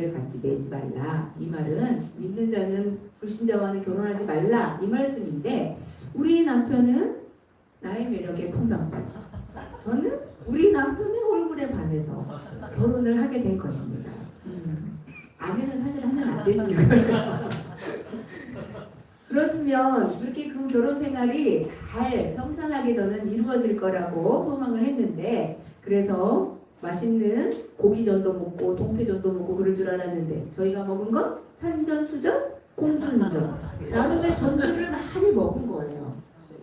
관계를 같이 맺지 말라. 이 말은 믿는 자는 불신자와는 결혼하지 말라 이 말씀인데, 우리 남편은 나의 매력에 퐁당빠져. 저는 우리 남편의 얼굴에 반해서 결혼을 하게 된 것입니다. 아멘은 사실 하면 안 되시니까요. 그렇으면 그렇게 그 결혼 생활이 잘 평탄하게 저는 이루어질 거라고 소망을 했는데, 그래서 맛있는 고기전도 먹고 동태전도 먹고 그럴 줄 알았는데, 저희가 먹은 건 산전수전 공주운전, 나름의 전들을 많이 먹은 거예요.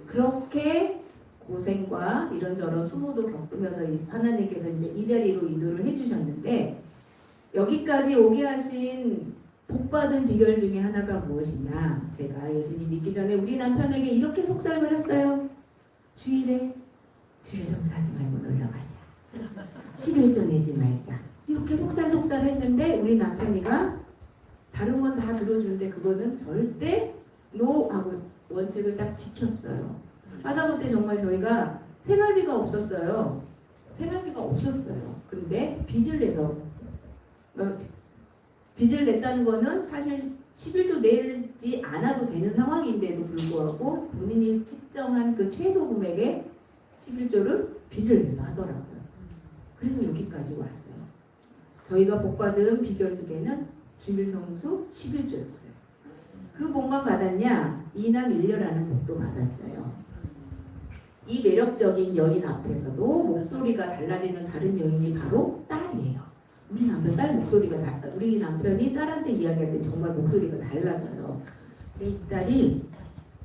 그렇게 고생과 이런저런 수모도 겪으면서 하나님께서 이제 이 자리로 인도를 해주셨는데, 여기까지 오게 하신 복받은 비결 중에 하나가 무엇이냐? 제가 예수님 믿기 전에 우리 남편에게 이렇게 속삭임을 했어요. 주일에 성사하지 말고 놀러가자. 11조 내지 말자. 이렇게 속살 했는데, 우리 남편이가 다른 건 다 들어주는데 그거는 절대 노 하고 원칙을 딱 지켰어요. 하다못해 정말 저희가 생활비가 없었어요. 근데 빚을 냈다는 거는 사실 11조 내지 않아도 되는 상황인데도 불구하고 본인이 책정한 그 최소 금액의 11조를 빚을 내서 하더라고요. 그래서 여기까지 왔어요. 저희가 복받은 비결 중에는 주일성수 11조였어요. 그 복만 받았냐? 이남 일녀라는 복도 받았어요. 이 매력적인 여인 앞에서도 목소리가 달라지는 다른 여인이 바로 딸이에요. 우리 남편이 딸한테 이야기할 때 정말 목소리가 달라져요. 근데 이 딸이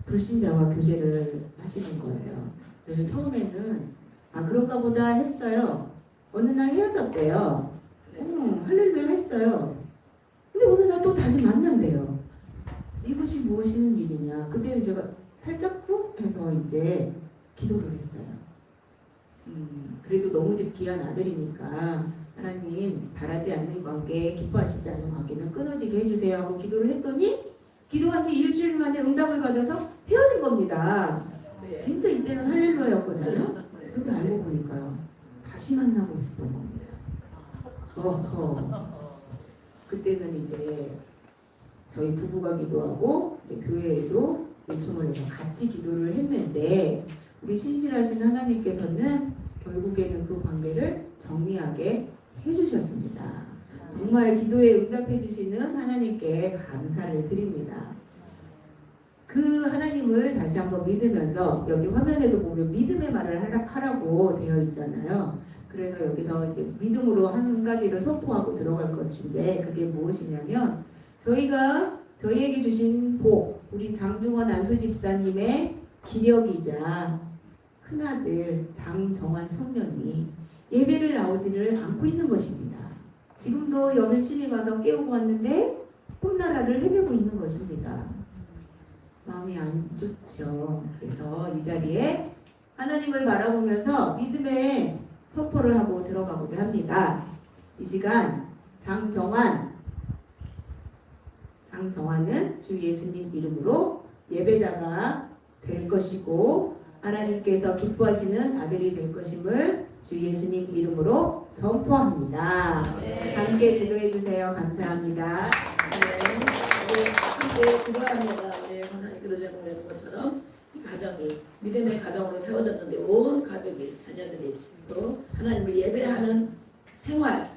불신자와 교제를 하시는 거예요. 그래서 처음에는 그런가 보다 했어요. 어느 날 헤어졌대요. 할렐루야 했어요. 근데 어느 날 또 다시 만난대요. 이것이 무엇이는 일이냐. 그때 제가 살짝 쿵 해서 이제 기도를 했어요. 그래도 너무 귀한 아들이니까 하나님, 바라지 않는 관계, 기뻐하시지 않는 관계는 끊어지게 해주세요 하고 기도를 했더니, 기도한 지 일주일 만에 응답을 받아서 헤어진 겁니다. 진짜 이때는 할렐루야였거든요. 근데 알고 보니까요, 다시 만나고 있었던 겁니다. 그때는 이제 저희 부부가 기도하고 이제 교회에도 요청을 해서 같이 기도를 했는데, 우리 신실하신 하나님께서는 결국에는 그 관계를 정리하게 해주셨습니다. 정말 기도에 응답해 주시는 하나님께 감사를 드립니다. 그 하나님을 다시 한번 믿으면서, 여기 화면에도 보면 믿음의 말을 하라고 되어 있잖아요. 그래서 여기서 이제 믿음으로 한 가지를 선포하고 들어갈 것인데, 그게 무엇이냐면, 저희에게 주신 복, 우리 장중원 안수 집사님의 기력이자 큰아들 장정환 청년이 예배를 나오지를 않고 있는 것입니다. 지금도 열심히 가서 깨우고 왔는데 꿈나라를 헤매고 있는 것입니다. 마음이 안 좋죠. 그래서 이 자리에 하나님을 바라보면서 믿음의 선포를 하고 들어가고자 합니다. 이 시간 장정환은 주 예수님 이름으로 예배자가 될 것이고, 하나님께서 기뻐하시는 아들이 될 것임을 주 예수님 이름으로 선포합니다. 네. 함께 기도해 주세요. 감사합니다. 네. 함께 기도합니다. 하나님께서 제공되는 것처럼 이 가정이 믿음의 가정으로 세워졌는데, 온 가족이, 자녀들이 또 하나님을 예배하는 생활,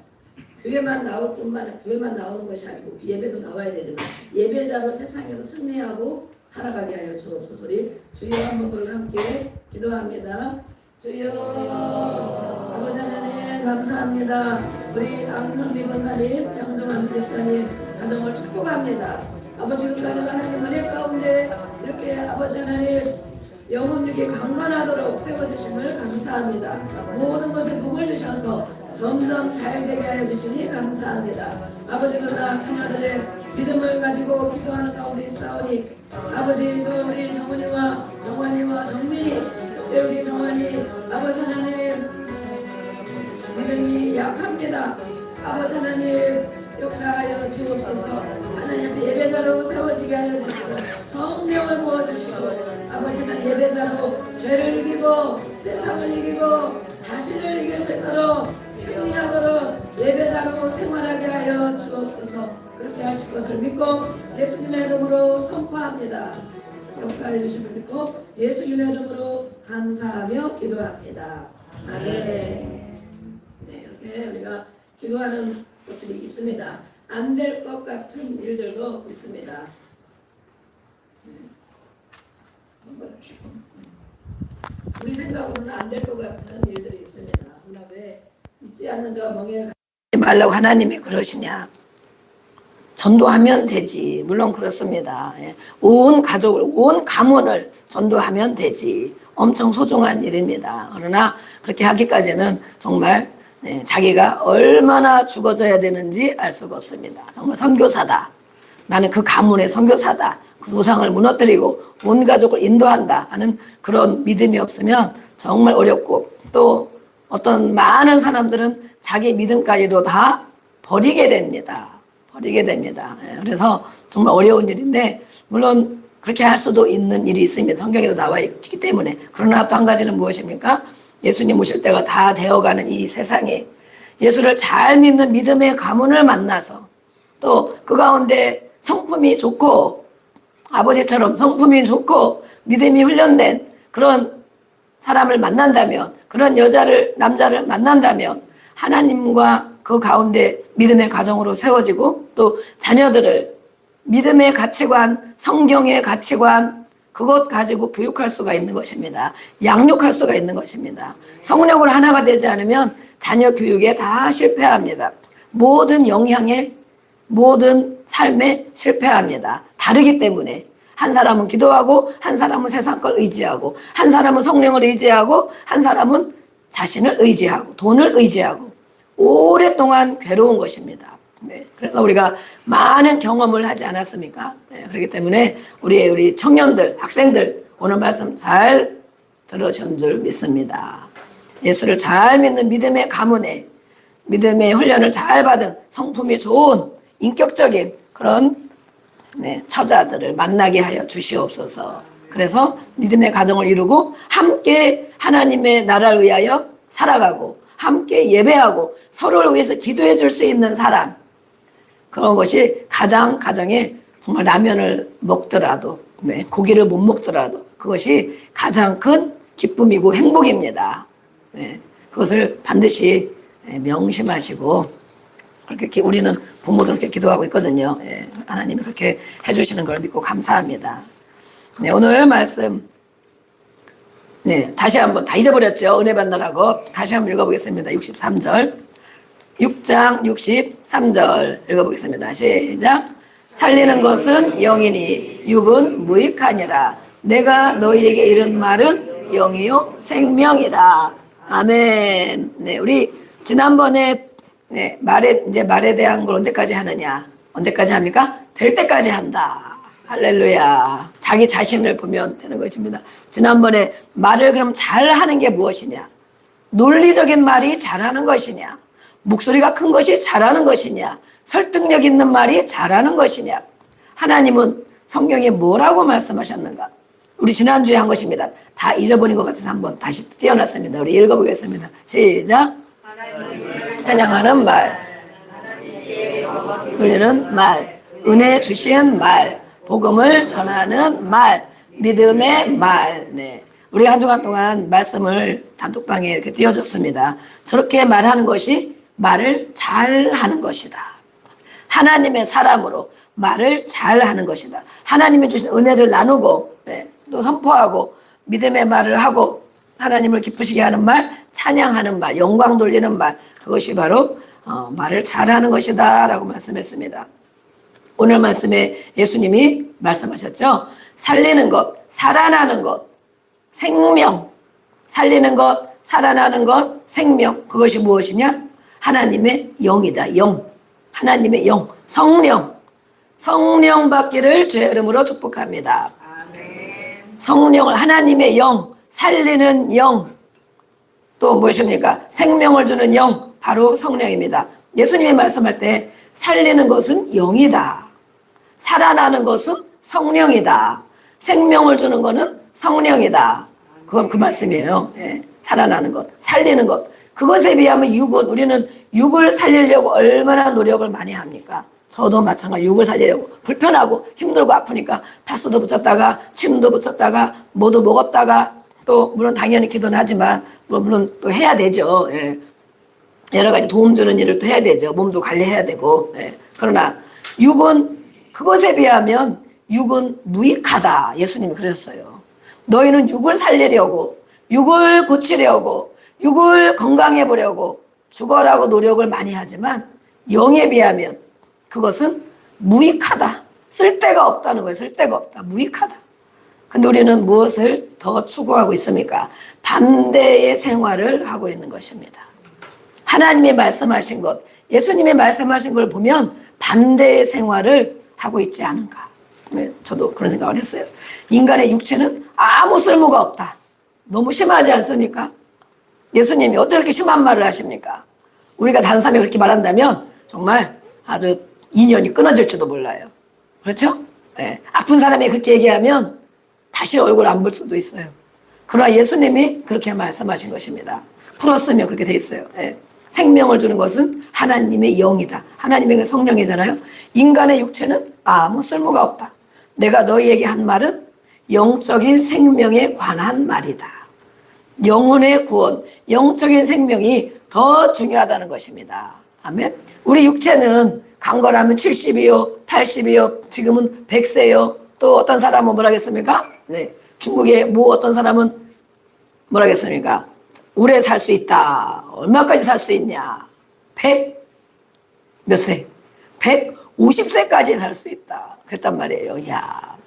교회만 나오는 것이 아니고 예배도 나와야 되지만 예배자로 세상에서 승리하고 살아가게 하여 주옵소서. 우리 주여 한번 함께 기도합니다. 주여, 아버지 하나님 감사합니다. 우리 안선비 권사님, 장정환 집사님 가정을 축복합니다. 아버지, 지금까지 하나님 은혜 가운데 이렇게 아버지 하나님 영혼육이 강건하도록 세워주심을 감사합니다. 모든 것에 복을 주셔서 점점 잘 되게 하여 주시니 감사합니다. 아버지, 그러나 자녀들의 믿음을 가지고 기도하는 가운데 있사오니, 아버지, 우리 정환이와 정민이, 우리 정환이 아버지 하나님 믿음이 약합니다. 아버지 하나님 역사하여 주옵소서. 하나님 앞에 예배자로 세워지게 하여 주시고 성령을 부어주시고, 아버지 하나님 예배자로 죄를 이기고 세상을 이기고 자신을 이길 수 있도록 승리하도록 예배자로 생활하게 하여 주옵소서. 것을 믿고 예수님의 이름으로 선포합니다. 역사해 주심을 믿고 예수님의 이름으로 감사하며 기도합니다. 아멘. 네, 이렇게 우리가 기도하는 것들이 있습니다. 안 될 것 같은 일들도 있습니다. 네. 우리 생각으로는 안 될 것 같은 일들이 있습니다. 우리가 왜 믿지 않는 자와 멍에 가지 말라고 하나님이 그러시냐? 전도하면 되지. 물론 그렇습니다. 온 가족을, 온 가문을 전도하면 되지. 엄청 소중한 일입니다. 그러나 그렇게 하기까지는 정말 자기가 얼마나 죽어져야 되는지 알 수가 없습니다. 정말 선교사다. 나는 그 가문의 선교사다. 그 우상을 무너뜨리고 온 가족을 인도한다 하는 그런 믿음이 없으면 정말 어렵고, 또 어떤 많은 사람들은 자기 믿음까지도 다 버리게 됩니다. 버리게 됩니다. 그래서 정말 어려운 일인데, 물론 그렇게 할 수도 있는 일이 있습니다. 성경에도 나와 있기 때문에. 그러나 또 한 가지는 무엇입니까? 예수님 오실 때가 다 되어가는 이 세상에 예수를 잘 믿는 믿음의 가문을 만나서, 또 그 가운데 성품이 좋고 아버지처럼 성품이 좋고 믿음이 훈련된 그런 사람을 만난다면, 그런 여자를, 남자를 만난다면 하나님과 그 가운데 믿음의 가정으로 세워지고, 또 자녀들을 믿음의 가치관, 성경의 가치관, 그것 가지고 교육할 수가 있는 것입니다. 양육할 수가 있는 것입니다. 성령으로 하나가 되지 않으면 자녀 교육에 다 실패합니다. 모든 영향에, 모든 삶에 실패합니다. 다르기 때문에. 한 사람은 기도하고, 한 사람은 세상 걸 의지하고, 한 사람은 성령을 의지하고, 한 사람은 자신을 의지하고, 돈을 의지하고, 오랫동안 괴로운 것입니다. 네, 그래서 우리가 많은 경험을 하지 않았습니까? 네, 그렇기 때문에 우리 청년들, 학생들 오늘 말씀 잘 들으신 줄 믿습니다. 예수를 잘 믿는 믿음의 가문에, 믿음의 훈련을 잘 받은 성품이 좋은 인격적인 그런 처자들을 만나게 하여 주시옵소서. 그래서 믿음의 가정을 이루고 함께 하나님의 나라를 위하여 살아가고, 함께 예배하고 서로를 위해서 기도해 줄 수 있는 사람, 그런 것이 가정에 정말 라면을 먹더라도, 고기를 못 먹더라도 그것이 가장 큰 기쁨이고 행복입니다. 그것을 반드시 명심하시고, 그렇게 우리는 부모들 그렇게 기도하고 있거든요. 하나님이 그렇게 해주시는 걸 믿고 감사합니다. 오늘 말씀 다시 한번, 다 잊어버렸죠. 은혜 받느라고. 다시 한번 읽어보겠습니다. 63절. 6장 63절 읽어보겠습니다. 시작. 살리는 것은 영이니 육은 무익하니라. 내가 너희에게 이른 말은 영이요 생명이라. 아멘. 우리 지난번에 말에 대한 걸 언제까지 하느냐? 언제까지 합니까? 될 때까지 한다. 할렐루야. 자기 자신을 보면 되는 것입니다. 지난번에 말을 그럼 잘하는 게 무엇이냐? 논리적인 말이 잘하는 것이냐? 목소리가 큰 것이 잘하는 것이냐? 설득력 있는 말이 잘하는 것이냐? 하나님은 성경에 뭐라고 말씀하셨는가? 우리 지난주에 한 것입니다. 다 잊어버린 것 같아서 한번 다시 띄워놨습니다. 우리 읽어보겠습니다. 시작. 찬양하는 말, 누리는 말, 은혜 주신 말, 복음을 전하는 말, 믿음의 말. 우리가 한 주간 동안 말씀을 단톡방에 이렇게 띄워줬습니다. 저렇게 말하는 것이 말을 잘하는 것이다. 하나님의 사람으로 말을 잘하는 것이다. 하나님이 주신 은혜를 나누고, 또 선포하고, 믿음의 말을 하고, 하나님을 기쁘시게 하는 말, 찬양하는 말, 영광 돌리는 말, 그것이 바로 말을 잘하는 것이다 라고 말씀했습니다. 오늘 말씀에 예수님이 말씀하셨죠. 살리는 것, 살아나는 것, 생명. 살리는 것, 살아나는 것, 생명. 그것이 무엇이냐? 하나님의 영이다. 영. 하나님의 영. 성령. 성령 받기를 주의 이름으로 축복합니다. 성령을, 하나님의 영, 살리는 영. 또 무엇입니까? 생명을 주는 영, 바로 성령입니다. 예수님이 말씀할 때 살리는 것은 영이다. 살아나는 것은 성령이다. 생명을 주는 것은 성령이다. 그건 그 말씀이에요. 살아나는 것, 살리는 것. 그것에 비하면 육은, 우리는 육을 살리려고 얼마나 노력을 많이 합니까? 저도 마찬가지 육을 살리려고 불편하고 힘들고 아프니까 파스도 붙였다가 침도 붙였다가 뭐도 먹었다가 또 물론 당연히 기도는 하지만 물론 또 해야 되죠. 예. 여러 가지 도움 주는 일을 또 해야 되죠. 몸도 관리해야 되고. 예. 그러나 육은 그것에 비하면 육은 무익하다. 예수님이 그러셨어요. 너희는 육을 살리려고 육을 고치려고 육을 건강해 보려고 죽어라고 노력을 많이 하지만 영에 비하면 그것은 무익하다. 쓸데가 없다는 거예요. 쓸데가 없다. 무익하다. 근데 우리는 무엇을 더 추구하고 있습니까? 반대의 생활을 하고 있는 것입니다. 하나님이 말씀하신 것, 예수님이 말씀하신 걸 보면 반대의 생활을 하고 있지 않은가. 네, 저도 그런 생각을 했어요. 인간의 육체는 아무 쓸모가 없다. 너무 심하지 않습니까? 예수님이 어떻게 그렇게 심한 말을 하십니까? 우리가 다른 사람이 그렇게 말한다면 정말 아주 인연이 끊어질지도 몰라요. 그렇죠? 네. 아픈 사람이 그렇게 얘기하면 다시 얼굴 안 볼 수도 있어요. 그러나 예수님이 그렇게 말씀하신 것입니다. 풀었으면 그렇게 돼 있어요. 네. 생명을 주는 것은 하나님의 영이다. 하나님의 성령이잖아요. 인간의 육체는 아무 쓸모가 없다. 내가 너희에게 한 말은 영적인 생명에 관한 말이다. 영혼의 구원, 영적인 생명이 더 중요하다는 것입니다. 아멘. 우리 육체는 강건하면 70이요, 80이요, 지금은 100세요. 또 어떤 사람은 뭐라겠습니까? 네. 중국의 뭐 어떤 사람은 뭐라겠습니까? 오래 살 수 있다. 얼마까지 살 수 있냐? 100 몇 세? 150세까지 살 수 있다. 그랬단 말이에요. 야,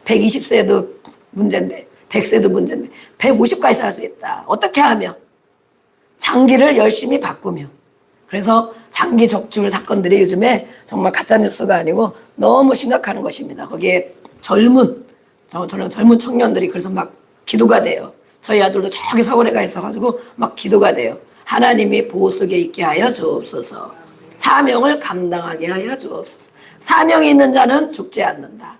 120세도 문제인데, 100세도 문제인데, 150까지 살 수 있다. 어떻게 하면? 장기를 열심히 바꾸며. 그래서 장기 적출 사건들이 요즘에 정말 가짜뉴스가 아니고 너무 심각한 것입니다. 거기에 저는 젊은 청년들이 그래서 막 기도가 돼요. 저희 아들도 저기 서울에 가 있어가지고 막 기도가 돼요. 하나님이 보호 속에 있게 하여 주옵소서. 사명을 감당하게 하여 주옵소서. 사명이 있는 자는 죽지 않는다.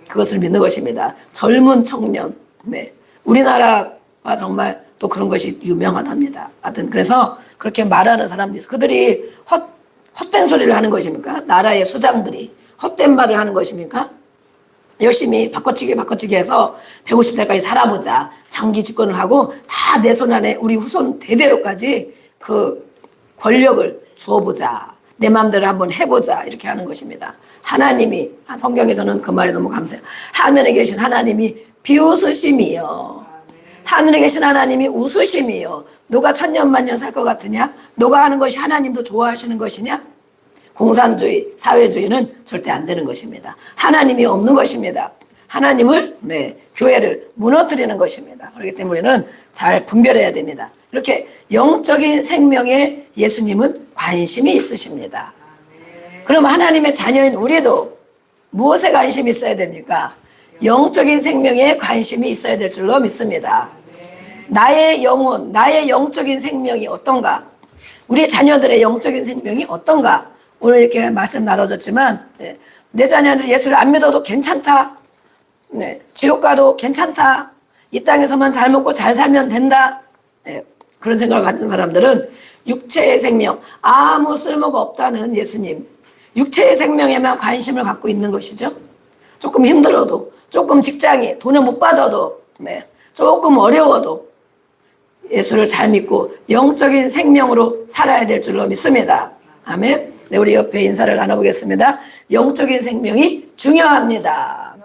그것을 믿는 것입니다. 젊은 청년. 네. 우리나라가 정말 또 그런 것이 유명하답니다. 하여튼 그래서 그렇게 말하는 사람들이 있어요. 그들이 헛된 소리를 하는 것입니까? 나라의 수장들이 헛된 말을 하는 것입니까? 열심히 바꿔치기 해서 150세까지 살아보자. 장기 집권을 하고 다 내 손 안에 우리 후손 대대로까지 그 권력을 주어보자. 내 마음대로 한번 해보자. 이렇게 하는 것입니다. 하나님이, 성경에서는 그 말이 너무 감사해요. 하늘에 계신 하나님이 비웃으심이요. 하늘에 계신 하나님이 웃으심이요. 너가 천년만년 살 것 같으냐? 너가 하는 것이 하나님도 좋아하시는 것이냐? 공산주의, 사회주의는 절대 안 되는 것입니다. 하나님이 없는 것입니다. 하나님을, 교회를 무너뜨리는 것입니다. 그렇기 때문에 우리는 잘 분별해야 됩니다. 이렇게 영적인 생명에 예수님은 관심이 있으십니다. 그럼 하나님의 자녀인 우리도 무엇에 관심이 있어야 됩니까? 영적인 생명에 관심이 있어야 될 줄로 믿습니다. 나의 영혼, 나의 영적인 생명이 어떤가? 우리 자녀들의 영적인 생명이 어떤가? 오늘 이렇게 말씀 나눠줬지만 내 자녀들이 예수를 안 믿어도 괜찮다. 지옥 가도 괜찮다. 이 땅에서만 잘 먹고 잘 살면 된다. 그런 생각을 가진 사람들은 육체의 생명, 아무 쓸모가 없다는 예수님, 육체의 생명에만 관심을 갖고 있는 것이죠. 조금 힘들어도, 조금 직장이 돈을 못 받아도, 조금 어려워도 예수를 잘 믿고 영적인 생명으로 살아야 될 줄로 믿습니다. 아멘. 우리 옆에 인사를 나눠보겠습니다. 영적인 생명이 중요합니다.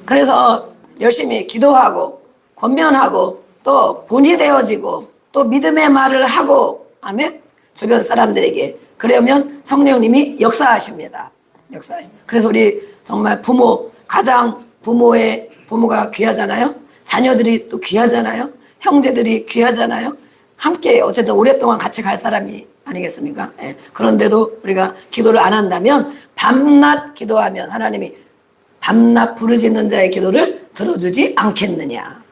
그래서 열심히 기도하고 권면하고 또 본이 되어지고 또 믿음의 말을 하고, 아멘. 주변 사람들에게 그러면 성령님이 역사하십니다. 그래서 우리 정말 부모, 가장 부모가 귀하잖아요. 자녀들이 또 귀하잖아요. 형제들이 귀하잖아요. 함께 어쨌든 오랫동안 같이 갈 사람이 아니겠습니까? 그런데도 우리가 기도를 안 한다면 밤낮 기도하면 하나님이 밤낮 부르짖는 자의 기도를 들어주지 않겠느냐.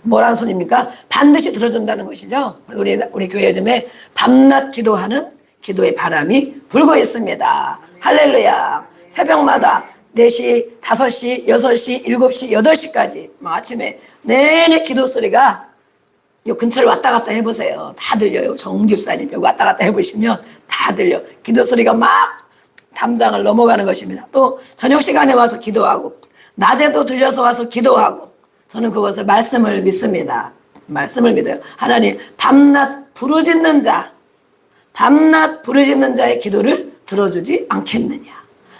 뭐라는 소리입니까? 반드시 들어준다는 것이죠. 우리 교회 요즘에 밤낮 기도하는 기도의 바람이 불고 있습니다. 할렐루야. 새벽마다 4시, 5시, 6시, 7시, 8시까지 아침에 내내 기도 소리가 요 근처를 왔다 갔다 해보세요. 다 들려요. 정 집사님 여기 왔다 갔다 해보시면 다 들려. 기도 소리가 막 담장을 넘어가는 것입니다. 또 저녁 시간에 와서 기도하고 낮에도 들려서 와서 기도하고 저는 그것을 말씀을 믿습니다. 말씀을 믿어요. 하나님 밤낮 부르짖는 자, 밤낮 부르짖는 자의 기도를 들어주지 않겠느냐.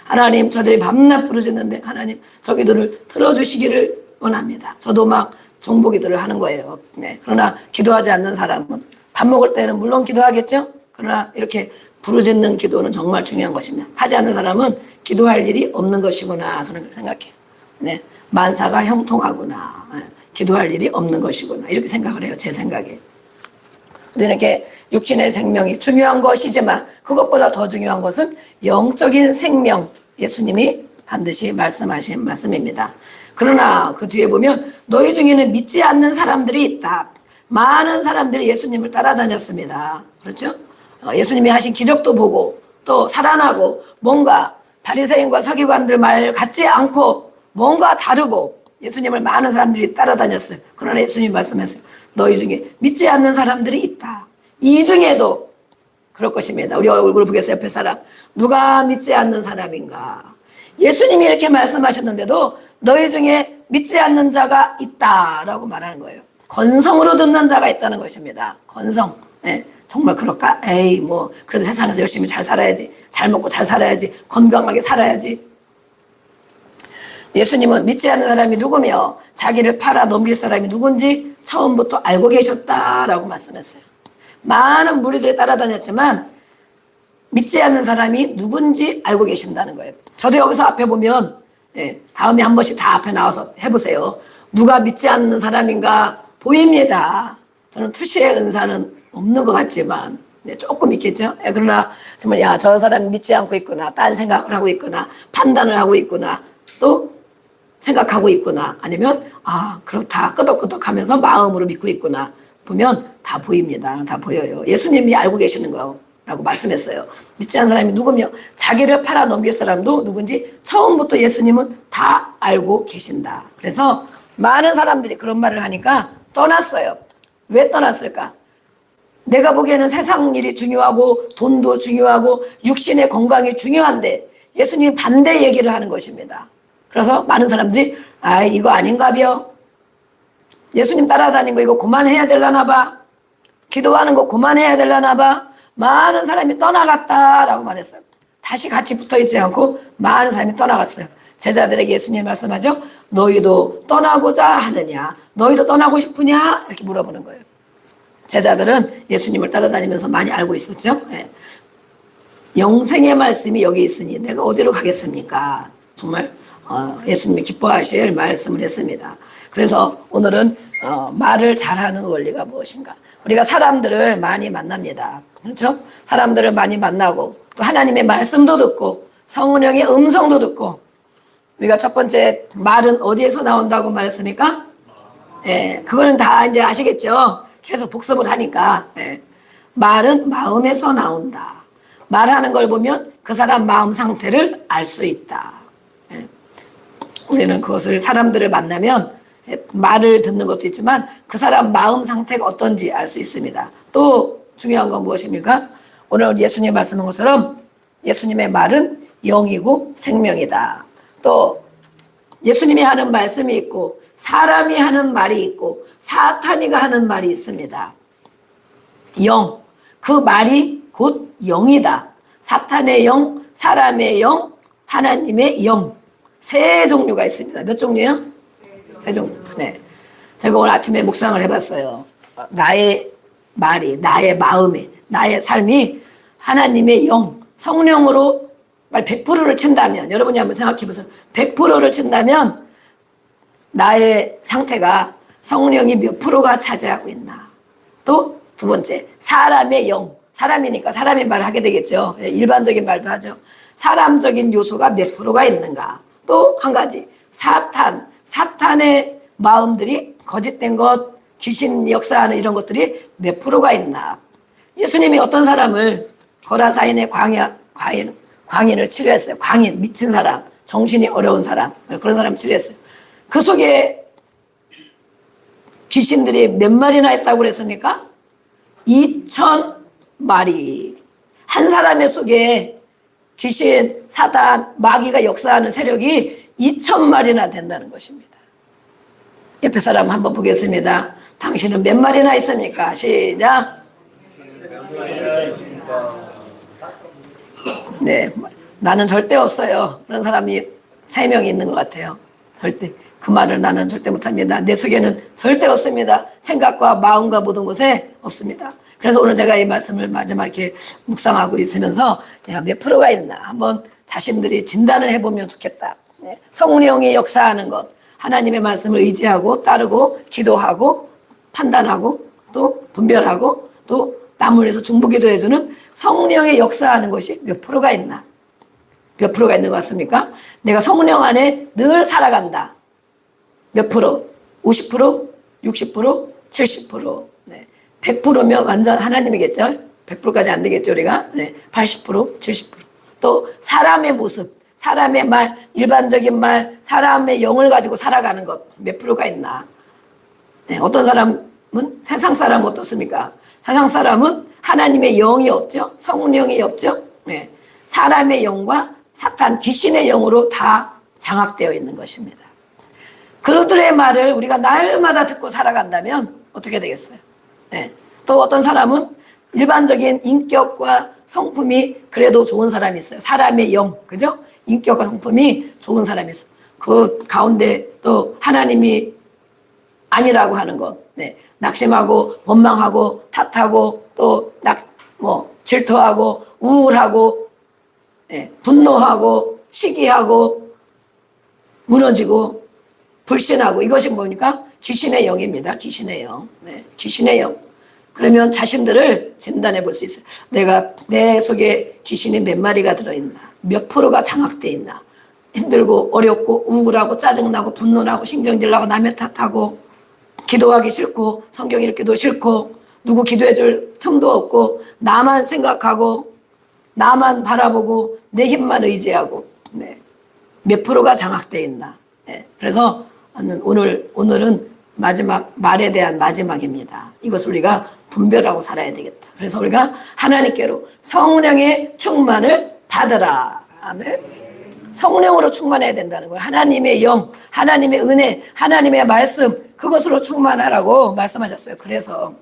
하나님 저들이 밤낮 부르짖는데 하나님 저 기도를 들어주시기를 원합니다. 저도 막 중보기도를 하는 거예요. 네. 그러나 기도하지 않는 사람은 밥 먹을 때는 물론 기도하겠죠. 그러나 이렇게 부르짖는 기도는 정말 중요한 것입니다. 하지 않는 사람은 기도할 일이 없는 것이구나 저는 그렇게 생각해요. 네. 만사가 형통하구나. 네. 기도할 일이 없는 것이구나 이렇게 생각을 해요. 제 생각에. 이렇게 육신의 생명이 중요한 것이지만 그것보다 더 중요한 것은 영적인 생명, 예수님이 반드시 말씀하신 말씀입니다. 그러나 그 뒤에 보면 너희 중에는 믿지 않는 사람들이 있다. 많은 사람들이 예수님을 따라다녔습니다. 그렇죠? 예수님이 하신 기적도 보고 또 살아나고 뭔가 바리새인과 서기관들 말 같지 않고 뭔가 다르고 예수님을 많은 사람들이 따라다녔어요. 그러나 예수님이 말씀했어요. 너희 중에 믿지 않는 사람들이 있다. 이 중에도 그럴 것입니다. 우리 얼굴을 보겠어요. 옆에 사람. 누가 믿지 않는 사람인가? 예수님이 이렇게 말씀하셨는데도 너희 중에 믿지 않는 자가 있다라고 말하는 거예요. 건성으로 듣는 자가 있다는 것입니다. 건성. 네. 정말 그럴까? 에이 뭐 그래도 세상에서 열심히 잘 살아야지. 잘 먹고 잘 살아야지. 건강하게 살아야지. 예수님은 믿지 않는 사람이 누구며 자기를 팔아 넘길 사람이 누군지 처음부터 알고 계셨다라고 말씀했어요. 많은 무리들이 따라다녔지만 믿지 않는 사람이 누군지 알고 계신다는 거예요. 저도 여기서 앞에 보면 다음에 한 번씩 다 앞에 나와서 해보세요. 누가 믿지 않는 사람인가 보입니다. 저는 투시의 은사는 없는 것 같지만 조금 있겠죠. 그러나 정말 야, 저 사람이 믿지 않고 있구나. 딴 생각을 하고 있구나. 판단을 하고 있구나. 또 생각하고 있구나. 아니면 아 그렇다 끄덕끄덕하면서 마음으로 믿고 있구나. 보면 다 보입니다. 다 보여요. 예수님이 알고 계시는 거라고 말씀했어요. 믿지 않는 사람이 누구며 자기를 팔아 넘길 사람도 누군지 처음부터 예수님은 다 알고 계신다. 그래서 많은 사람들이 그런 말을 하니까 떠났어요. 왜 떠났을까? 내가 보기에는 세상 일이 중요하고 돈도 중요하고 육신의 건강이 중요한데 예수님이 반대 얘기를 하는 것입니다. 그래서 많은 사람들이 아 이거 아닌가벼. 예수님 따라다니는 거 이거 그만해야 되려나 봐. 기도하는 거 그만해야 되려나 봐. 많은 사람이 떠나갔다라고 말했어요. 다시 같이 붙어있지 않고 많은 사람이 떠나갔어요. 제자들에게 예수님이 말씀하죠. 너희도 떠나고자 하느냐? 너희도 떠나고 싶으냐? 이렇게 물어보는 거예요. 제자들은 예수님을 따라다니면서 많이 알고 있었죠. 영생의 말씀이 여기 있으니 내가 어디로 가겠습니까? 정말 예수님이 기뻐하실 말씀을 했습니다. 그래서 오늘은 말을 잘하는 원리가 무엇인가? 우리가 사람들을 많이 만납니다. 그렇죠? 사람들을 많이 만나고 또 하나님의 말씀도 듣고 성령의 음성도 듣고 우리가 첫 번째 말은 어디에서 나온다고 말했습니까? 그거는 다 이제 아시겠죠? 계속 복습을 하니까 말은 마음에서 나온다. 말하는 걸 보면 그 사람 마음 상태를 알 수 있다. 우리는 그것을 사람들을 만나면 말을 듣는 것도 있지만 그 사람 마음 상태가 어떤지 알 수 있습니다. 또 중요한 건 무엇입니까? 오늘 예수님 말씀한 것처럼 예수님의 말은 영이고 생명이다. 또 예수님이 하는 말씀이 있고 사람이 하는 말이 있고 사탄이가 하는 말이 있습니다. 영, 그 말이 곧 영이다. 사탄의 영, 사람의 영, 하나님의 영. 세 종류가 있습니다. 몇 종류요? 세 종류. 네. 제가 오늘 아침에 묵상을 해봤어요. 나의 말이, 나의 마음이, 나의 삶이 하나님의 영, 성령으로 말 100%를 친다면, 여러분이 한번 생각해보세요. 100%를 친다면 나의 상태가 성령이 몇 프로가 차지하고 있나. 또 두 번째, 사람의 영. 사람이니까 사람의 말을 하게 되겠죠. 일반적인 말도 하죠. 사람적인 요소가 몇 프로가 있는가. 또 한 가지, 사탄의 마음들이 거짓된 것, 귀신 역사하는 이런 것들이 몇 프로가 있나. 예수님이 어떤 사람을 거라사인의 광인을 치료했어요. 광인, 미친 사람, 정신이 어려운 사람, 그런 사람 치료했어요. 그 속에 귀신들이 몇 마리나 있다고 그랬습니까? 2,000마리. 한 사람의 속에 귀신, 사단, 마귀가 역사하는 세력이 2,000마리나 된다는 것입니다. 옆에 사람 한번 보겠습니다. 당신은 몇 마리나 있습니까? 시작. 네, 나는 절대 없어요. 그런 사람이 3명이 있는 것 같아요. 절대. 그 말을 나는 절대 못합니다. 내 속에는 절대 없습니다. 생각과 마음과 모든 것에 없습니다. 그래서 오늘 제가 이 말씀을 마지막 이렇게 묵상하고 있으면서 내가 몇 프로가 있나 한번 자신들이 진단을 해보면 좋겠다. 네. 성령이 역사하는 것, 하나님의 말씀을 의지하고 따르고 기도하고 판단하고 또 분별하고 또 남을 위해서 중보기도 해주는 성령의 역사하는 것이 몇 프로가 있나? 몇 프로가 있는 것 같습니까? 내가 성령 안에 늘 살아간다. 몇 프로? 50%? 60%? 70%? 네. 100%면 완전 하나님이겠죠? 100%까지 안 되겠죠, 우리가? 네. 80%? 70%? 또 사람의 모습, 사람의 말, 일반적인 말, 사람의 영을 가지고 살아가는 것 몇 프로가 있나? 네. 어떤 사람은 세상 사람은 어떻습니까? 세상 사람은 하나님의 영이 없죠? 성령이 없죠? 네. 사람의 영과 사탄, 귀신의 영으로 다 장악되어 있는 것입니다. 그들의 말을 우리가 날마다 듣고 살아간다면 어떻게 되겠어요? 네. 또 어떤 사람은 일반적인 인격과 성품이 그래도 좋은 사람이 있어요. 사람의 영, 그죠? 인격과 성품이 좋은 사람이 있어요. 그 가운데 또 하나님이 아니라고 하는 것, 네. 낙심하고 원망하고 탓하고 또 질투하고 우울하고 네. 분노하고 시기하고 무너지고 불신하고 이것이 뭡니까? 귀신의 영입니다. 귀신의 영. 네. 귀신의 영. 그러면 자신들을 진단해 볼 수 있어요. 내 속에 귀신이 몇 마리가 들어있나? 몇 프로가 장악되어 있나? 힘들고 어렵고 우울하고 짜증나고 분노나고 신경질나고 남의 탓하고 기도하기 싫고 성경 읽기도 싫고 누구 기도해 줄 틈도 없고 나만 생각하고 나만 바라보고 내 힘만 의지하고 네. 몇 프로가 장악되어 있나? 네. 그래서 오늘은 마지막 말에 대한 마지막입니다. 이것을 우리가 분별하고 살아야 되겠다. 그래서 우리가 하나님께로 성령의 충만을 받으라. 아멘. 성령으로 충만해야 된다는 거예요. 하나님의 영, 하나님의 은혜, 하나님의 말씀 그것으로 충만하라고 말씀하셨어요. 그래서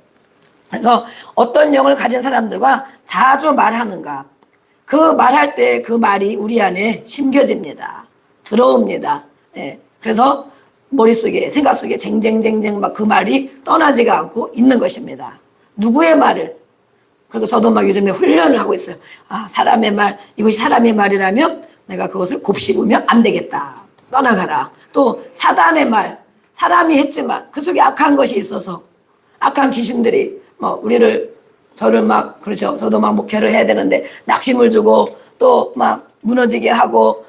어떤 영을 가진 사람들과 자주 말하는가? 그 말할 때 그 말이 우리 안에 심겨집니다. 들어옵니다. 예. 그래서 머릿속에 생각 속에 쟁쟁쟁쟁 막 그 말이 떠나지가 않고 있는 것입니다. 누구의 말을? 그래서 저도 막 요즘에 훈련을 하고 있어요. 아, 사람의 말, 이것이 사람의 말이라면 내가 그것을 곱씹으면 안 되겠다. 떠나가라. 또 사단의 말, 사람이 했지만 그 속에 악한 것이 있어서 악한 귀신들이 저를 막 그렇죠. 저도 막 목회를 해야 되는데 낙심을 주고 또 막 무너지게 하고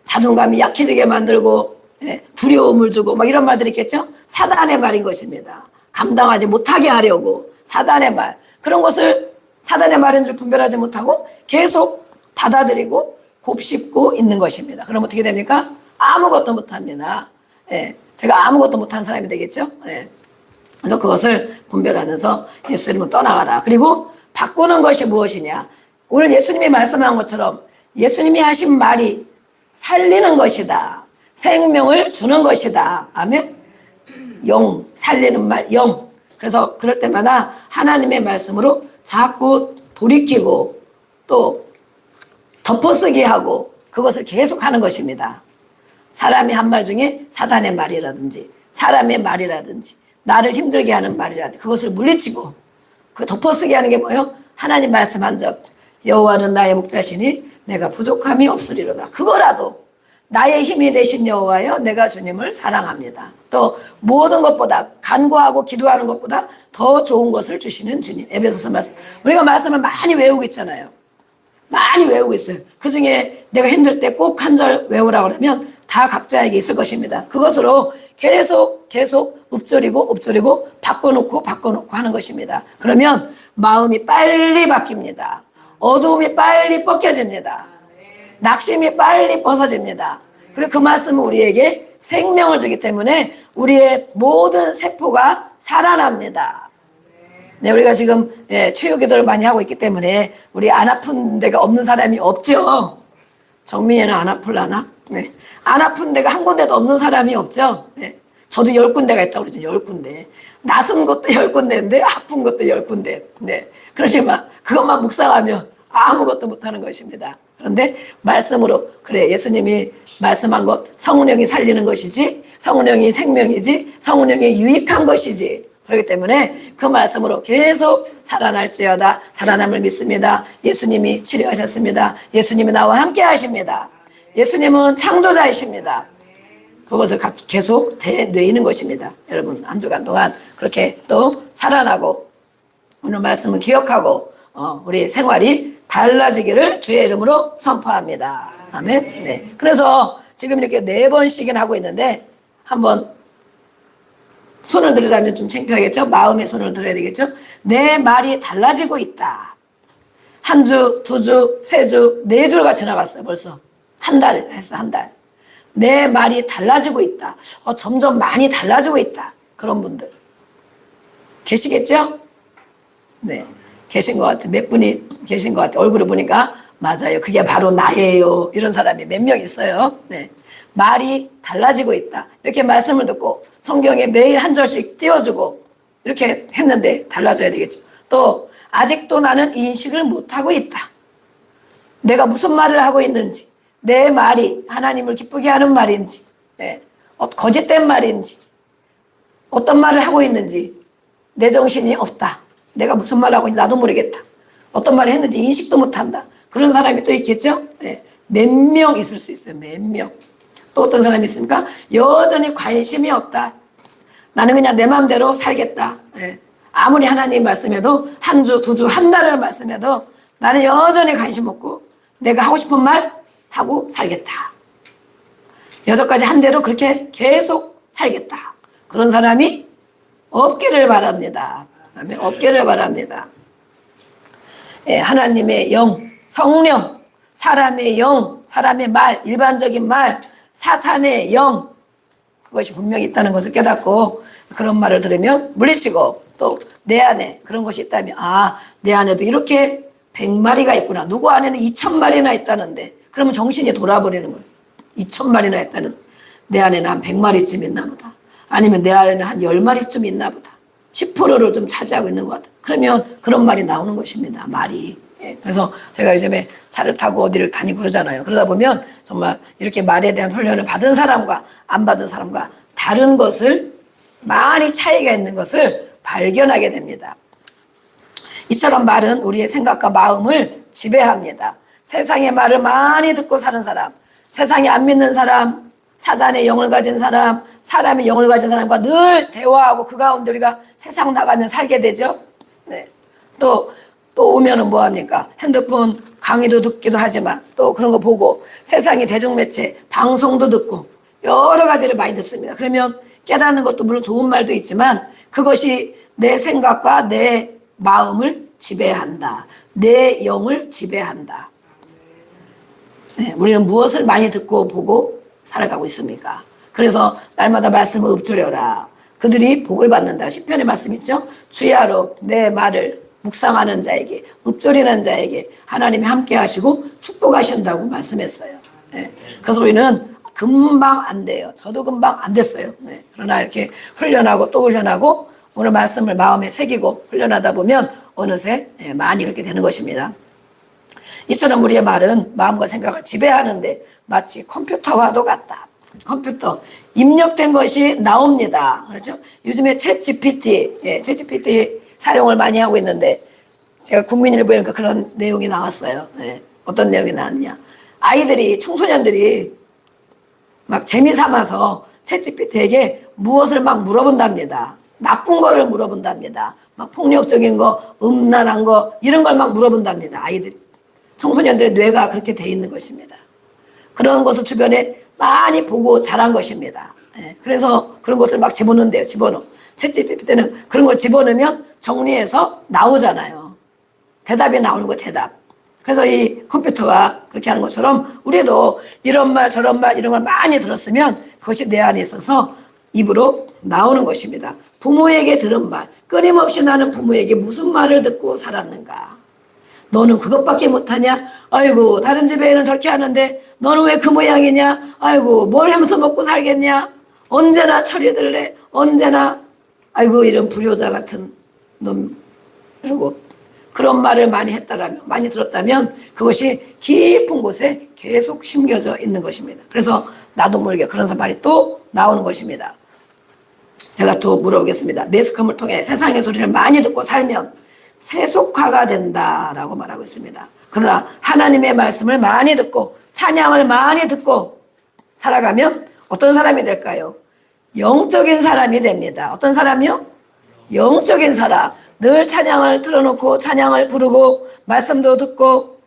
자존감이 약해지게 만들고 두려움을 주고 막 이런 말들이 있겠죠. 사단의 말인 것입니다. 감당하지 못하게 하려고 사단의 말 그런 것을 사단의 말인 줄 분별하지 못하고 계속 받아들이고 곱씹고 있는 것입니다. 그럼 어떻게 됩니까? 아무것도 못합니다. 제가 아무것도 못하는 사람이 되겠죠. 그래서 그것을 분별하면서 예수님은 떠나가라. 그리고 바꾸는 것이 무엇이냐? 오늘 예수님이 말씀한 것처럼 예수님이 하신 말이 살리는 것이다. 생명을 주는 것이다. 아멘. 영, 살리는 말, 영. 그래서 그럴 때마다 하나님의 말씀으로 자꾸 돌이키고 또 덮어쓰기 하고 그것을 계속하는 것입니다. 사람이 한 말 중에 사단의 말이라든지 사람의 말이라든지 나를 힘들게 하는 말이라든지 그것을 물리치고 그 덮어쓰기 하는 게 뭐예요? 하나님 말씀한 적 여호와는 나의 목자시니 내가 부족함이 없으리로다. 그거라도 나의 힘이 되신 여호와여 내가 주님을 사랑합니다. 또 모든 것보다 간구하고 기도하는 것보다 더 좋은 것을 주시는 주님. 에베소서 말씀. 우리가 말씀을 많이 외우고 있잖아요. 많이 외우고 있어요. 그중에 내가 힘들 때 꼭 한 절 외우라고 그러면 다 각자에게 있을 것입니다. 그것으로 계속 읊조리고 바꿔놓고 하는 것입니다. 그러면 마음이 빨리 바뀝니다. 어두움이 빨리 벗겨집니다. 낙심이 빨리 벗어집니다. 그리고 그 말씀은 우리에게 생명을 주기 때문에 우리의 모든 세포가 살아납니다. 네, 우리가 지금 치유기도를 많이 하고 있기 때문에 우리 안 아픈 데가 없는 사람이 없죠. 정민이는 안 아플라나? 네. 안 아픈 데가 한 군데도 없는 사람이 없죠. 네. 저도 10군데가 있다고 그러죠. 10군데. 낯선 것도 10군데인데 아픈 것도 10군데. 네. 그러지만 그것만 묵상하면 아무것도 못하는 것입니다. 그런데 말씀으로 그래 예수님이 말씀한 것 성령이 살리는 것이지 성령이 생명이지 성령이 유익한 것이지 그렇기 때문에 그 말씀으로 계속 살아날지어다 살아남을 믿습니다. 예수님이 치료하셨습니다. 예수님이 나와 함께 하십니다. 예수님은 창조자이십니다. 그것을 계속 되뇌이는 것입니다. 여러분 한 주간 동안 그렇게 또 살아나고 오늘 말씀을 기억하고 우리 생활이 달라지기를 주의 이름으로 선포합니다. 아멘. 네. 그래서 지금 이렇게 4번씩이나 하고 있는데 한번 손을 들으라면 좀 창피하겠죠? 마음의 손을 들어야 되겠죠? 내 말이 달라지고 있다. 한 주, 2주, 3주, 4주가 지나갔어요. 벌써 한 달 했어. 한 달. 내 말이 달라지고 있다. 점점 많이 달라지고 있다. 그런 분들 계시겠죠? 네. 계신 것 같아요. 몇 분이 계신 것 같아요. 얼굴을 보니까 맞아요. 그게 바로 나예요. 이런 사람이 몇 명 있어요. 네. 말이 달라지고 있다. 이렇게 말씀을 듣고 성경에 매일 한 절씩 띄워주고 이렇게 했는데 달라져야 되겠죠. 또 아직도 나는 인식을 못하고 있다. 내가 무슨 말을 하고 있는지 내 말이 하나님을 기쁘게 하는 말인지 거짓된 말인지 어떤 말을 하고 있는지 내 정신이 없다. 내가 무슨 말을 하고 있는지 나도 모르겠다. 어떤 말을 했는지 인식도 못한다. 그런 사람이 또 있겠죠. 몇 명 있을 수 있어요. 몇 명. 또 어떤 사람이 있습니까? 여전히 관심이 없다. 나는 그냥 내 마음대로 살겠다. 아무리 하나님 말씀해도 한 주, 2주, 한 달을 말씀해도 나는 여전히 관심 없고 내가 하고 싶은 말 하고 살겠다. 여기까지 한 대로 그렇게 계속 살겠다. 그런 사람이 없기를 바랍니다. 없기를 바랍니다. 하나님의 영, 성령, 사람의 영, 사람의 말, 일반적인 말, 사탄의 영 그것이 분명히 있다는 것을 깨닫고 그런 말을 들으면 물리치고 또 내 안에 그런 것이 있다면 내 안에도 이렇게 100마리가 있구나. 누구 안에는 2000마리나 있다는데 그러면 정신이 돌아버리는 거예요. 2000마리나 있다는 내 안에는 한 100마리쯤 있나 보다. 아니면 내 안에는 한 10마리쯤 있나 보다. 10%를 좀 차지하고 있는 것 같아. 그러면 그런 말이 나오는 것입니다. 말이. 그래서 제가 요즘에 차를 타고 어디를 다니고 그러잖아요. 그러다 보면 정말 이렇게 말에 대한 훈련을 받은 사람과 안 받은 사람과 다른 것을 많이 차이가 있는 것을 발견하게 됩니다. 이처럼 말은 우리의 생각과 마음을 지배합니다. 세상의 말을 많이 듣고 사는 사람, 세상에 안 믿는 사람, 사단의 영을 가진 사람, 사람의 영을 가진 사람과 늘 대화하고 그 가운데 우리가 세상 나가면 살게 되죠. 네. 또 오면은 뭐합니까? 핸드폰 강의도 듣기도 하지만 또 그런 거 보고 세상의 대중매체 방송도 듣고 여러 가지를 많이 듣습니다. 그러면 깨닫는 것도 물론 좋은 말도 있지만 그것이 내 생각과 내 마음을 지배한다. 내 영을 지배한다. 네, 우리는 무엇을 많이 듣고 보고 살아가고 있습니까? 그래서 날마다 말씀을 읊조려라. 그들이 복을 받는다. 시편의 말씀 있죠? 주야로 내 말을 묵상하는 자에게 읊조리는 자에게 하나님이 함께 하시고 축복하신다고 말씀했어요. 네. 그래서 우리는 금방 안 돼요. 저도 금방 안 됐어요. 네. 그러나 이렇게 훈련하고 또 훈련하고 오늘 말씀을 마음에 새기고 훈련하다 보면 어느새 많이 그렇게 되는 것입니다. 이처럼 우리의 말은 마음과 생각을 지배하는데 마치 컴퓨터와도 같다. 컴퓨터 입력된 것이 나옵니다. 그렇죠? 요즘에 챗 GPT 사용을 많이 하고 있는데 제가 국민일보에 그런 내용이 나왔어요. 어떤 내용이 나왔냐? 아이들이 청소년들이 막 재미삼아서 챗 GPT에게 무엇을 막 물어본답니다. 나쁜 거를 물어본답니다. 막 폭력적인 거, 음란한 거 이런 걸 막 물어본답니다. 아이들, 청소년들의 뇌가 그렇게 돼 있는 것입니다. 그런 것을 주변에 많이 보고 자란 것입니다. 그래서 그런 것들을 막 집어넣는데요. 챗 GPT는 그런 걸 집어넣으면 정리해서 나오잖아요. 대답이 나오는 거 대답. 그래서 이 컴퓨터가 그렇게 하는 것처럼 우리도 이런 말 저런 말 이런 걸 많이 들었으면 그것이 내 안에 있어서 입으로 나오는 것입니다. 부모에게 들은 말, 끊임없이 나는 부모에게 무슨 말을 듣고 살았는가? 너는 그것밖에 못하냐? 아이고 다른 집에는 저렇게 하는데 너는 왜 그 모양이냐? 아이고 뭘 하면서 먹고 살겠냐? 언제나 처리들래? 언제나 아이고 이런 불효자 같은 놈 이러고 그런 말을 많이 했다라면 많이 들었다면 그것이 깊은 곳에 계속 심겨져 있는 것입니다. 그래서 나도 모르게 그런 말이 또 나오는 것입니다. 제가 또 물어보겠습니다. 매스컴을 통해 세상의 소리를 많이 듣고 살면 세속화가 된다라고 말하고 있습니다. 그러나 하나님의 말씀을 많이 듣고 찬양을 많이 듣고 살아가면 어떤 사람이 될까요? 영적인 사람이 됩니다. 어떤 사람이요? 영적인 사람. 늘 찬양을 틀어놓고 찬양을 부르고 말씀도 듣고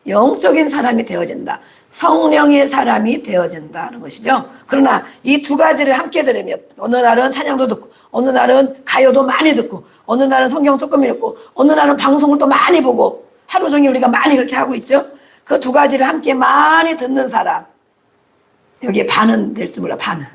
영적인 사람이 되어진다. 성령의 사람이 되어진다는 것이죠. 그러나 이 두 가지를 함께 들으면 어느 날은 찬양도 듣고 어느 날은 가요도 많이 듣고 어느 날은 성경 조금 읽고 어느 날은 방송을 또 많이 보고 하루 종일 우리가 많이 그렇게 하고 있죠. 그 두 가지를 함께 많이 듣는 사람 여기에 반은 될지 몰라. 반은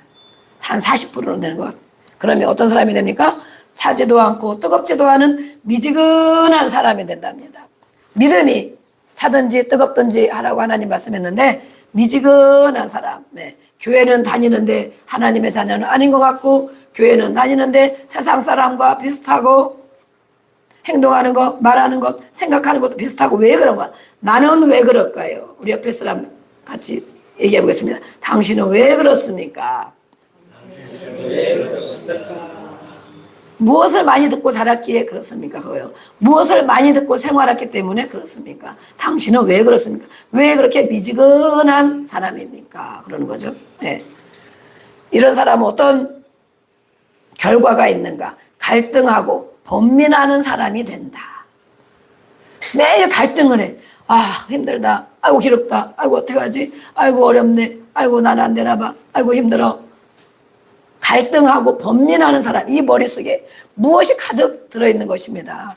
한 40%는 되는 것. 그러면 어떤 사람이 됩니까? 차지도 않고 뜨겁지도 않은 미지근한 사람이 된답니다. 믿음이 차든지 뜨겁든지 하라고 하나님 말씀했는데 미지근한 사람. 네. 교회는 다니는데 하나님의 자녀는 아닌 것 같고 교회는 다니는데 세상 사람과 비슷하고 행동하는 것, 말하는 것, 생각하는 것도 비슷하고 왜 그런가? 나는 왜 그럴까요? 우리 옆에 사람 같이 얘기해 보겠습니다. 당신은 왜 그렇습니까? 무엇을 많이 듣고 자랐기에 그렇습니까? 그거요. 무엇을 많이 듣고 생활했기 때문에 그렇습니까? 당신은 왜 그렇습니까? 왜 그렇게 미지근한 사람입니까? 그러는 거죠. 네. 이런 사람은 어떤 결과가 있는가? 갈등하고 번민하는 사람이 된다. 매일 갈등을 해. 아, 힘들다. 아이고, 기롭다. 아이고, 어떡하지? 아이고, 어렵네. 아이고, 난 안 되나 봐. 아이고, 힘들어. 갈등하고 번민하는 사람, 이 머릿속에 무엇이 가득 들어있는 것입니다.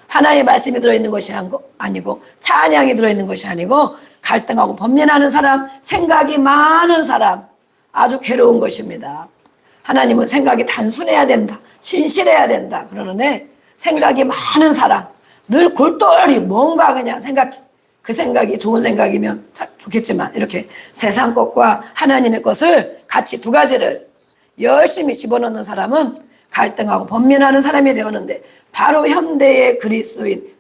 하나님의 말씀이 들어있는 것이 아니고 찬양이 들어있는 것이 아니고 갈등하고 번민하는 사람, 생각이 많은 사람, 아주 괴로운 것입니다. 하나님은 생각이 단순해야 된다. 신실해야 된다. 그러는데 생각이 많은 사람, 늘 골똘히 뭔가 그냥 그 생각이 좋은 생각이면 좋겠지만 이렇게 세상 것과 하나님의 것을 같이 두 가지를 열심히 집어넣는 사람은 갈등하고 번민하는 사람이 되었는데 바로 현대의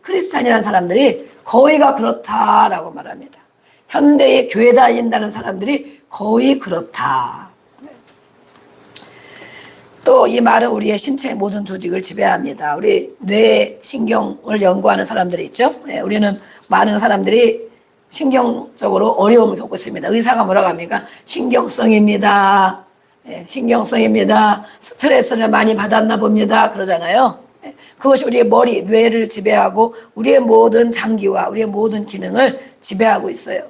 크리스찬이라는 사람들이 거의가 그렇다라고 말합니다. 현대의 교회 다닌다는 사람들이 거의 그렇다. 또 이 말은 우리의 신체의 모든 조직을 지배합니다. 우리 뇌 신경을 연구하는 사람들이 있죠. 우리는 많은 사람들이 신경적으로 어려움을 겪고 있습니다. 의사가 뭐라고 합니까? 신경성입니다. 신경성입니다. 스트레스를 많이 받았나 봅니다. 그러잖아요. 그것이 우리의 머리, 뇌를 지배하고 우리의 모든 장기와 우리의 모든 기능을 지배하고 있어요.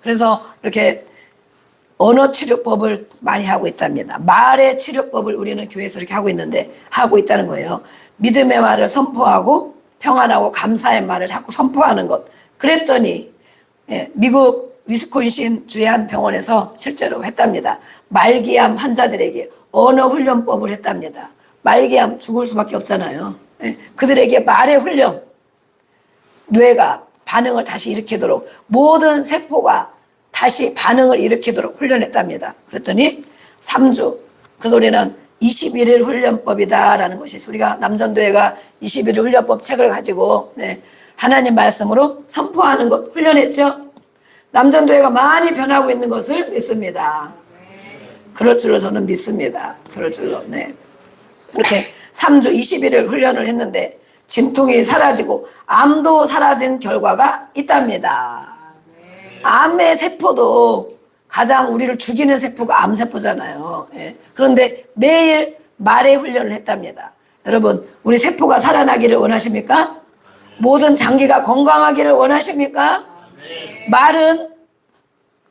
그래서 이렇게 언어 치료법을 많이 하고 있답니다. 말의 치료법을 우리는 교회에서 이렇게 하고 있다는 거예요. 믿음의 말을 선포하고 평안하고 감사의 말을 자꾸 선포하는 것. 그랬더니 미국 위스콘신 주의 한 병원에서 실제로 했답니다. 말기암 환자들에게 언어 훈련법을 했답니다. 말기암 죽을 수밖에 없잖아요. 그들에게 말의 훈련, 뇌가 반응을 다시 일으키도록 모든 세포가 다시 반응을 일으키도록 훈련했답니다. 그랬더니 3주, 그래서 우리는 21일 훈련법이다라는 것이 있어요. 우리가 남전도회가 21일 훈련법 책을 가지고 하나님 말씀으로 선포하는 것 훈련했죠. 남전도회가 많이 변하고 있는 것을 믿습니다. 그럴 줄로 저는 믿습니다. 그럴 줄로. 이렇게 3주 21일 훈련을 했는데 진통이 사라지고 암도 사라진 결과가 있답니다. 암의 세포도 가장 우리를 죽이는 세포가 암세포잖아요. 그런데 매일 말의 훈련을 했답니다. 여러분, 우리 세포가 살아나기를 원하십니까? 모든 장기가 건강하기를 원하십니까? 말은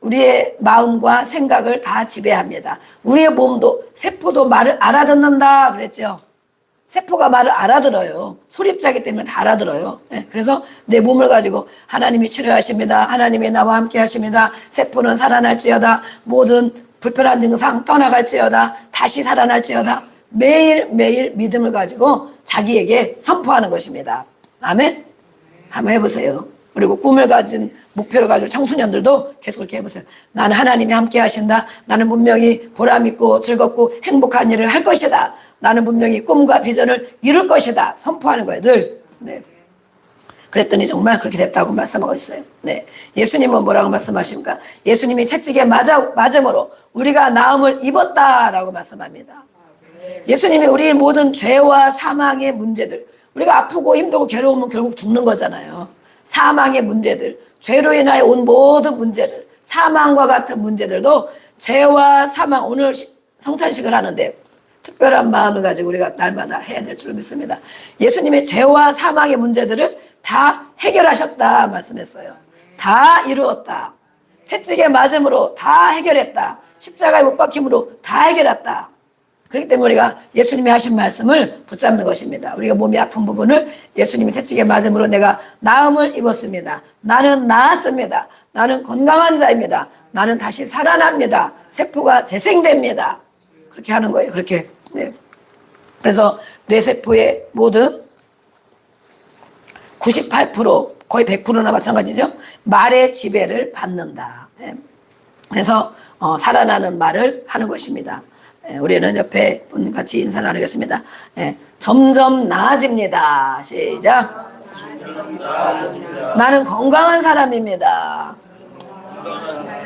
우리의 마음과 생각을 다 지배합니다. 우리의 몸도 세포도 말을 알아듣는다 그랬죠. 세포가 말을 알아들어요. 소립자이기 때문에 다 알아들어요. 그래서 내 몸을 가지고 하나님이 치료하십니다. 하나님이 나와 함께 하십니다. 세포는 살아날지어다. 모든 불편한 증상 떠나갈지어다. 다시 살아날지어다. 매일매일 믿음을 가지고 자기에게 선포하는 것입니다. 아멘? 한번 해보세요. 그리고 꿈을 가진 목표를 가지고 청소년들도 계속 그렇게 해보세요. 나는 하나님이 함께 하신다. 나는 분명히 보람있고 즐겁고 행복한 일을 할 것이다. 나는 분명히 꿈과 비전을 이룰 것이다. 선포하는 거예요. 늘. 네. 그랬더니 정말 그렇게 됐다고 말씀하고 있어요. 네. 예수님은 뭐라고 말씀하십니까? 예수님이 채찍에 맞음으로 우리가 나음을 입었다라고 말씀합니다. 예수님이 우리 모든 죄와 사망의 문제들, 우리가 아프고 힘들고 괴로우면 결국 죽는 거잖아요. 사망의 문제들, 죄로 인하여 온 모든 문제들, 사망과 같은 문제들도 죄와 사망, 오늘 성찬식을 하는데 특별한 마음을 가지고 우리가 날마다 해야 될 줄 믿습니다. 예수님의 죄와 사망의 문제들을 다 해결하셨다 말씀했어요. 다 이루었다. 채찍에 맞음으로 다 해결했다. 십자가에 못 박힘으로 다 해결했다. 그렇기 때문에 우리가 예수님이 하신 말씀을 붙잡는 것입니다. 우리가 몸이 아픈 부분을 예수님이 채찍에 맞음으로 내가 나음을 입었습니다. 나는 나았습니다. 나는 건강한 자입니다. 나는 다시 살아납니다. 세포가 재생됩니다. 그렇게 하는 거예요. 그렇게. 네. 그래서 뇌세포의 모든 98% 거의 100%나 마찬가지죠. 말의 지배를 받는다. 네. 그래서 살아나는 말을 하는 것입니다. 우리는 옆에 분 같이 인사를 나누겠습니다. 점점 나아집니다. 시작. 나는 건강한 사람입니다.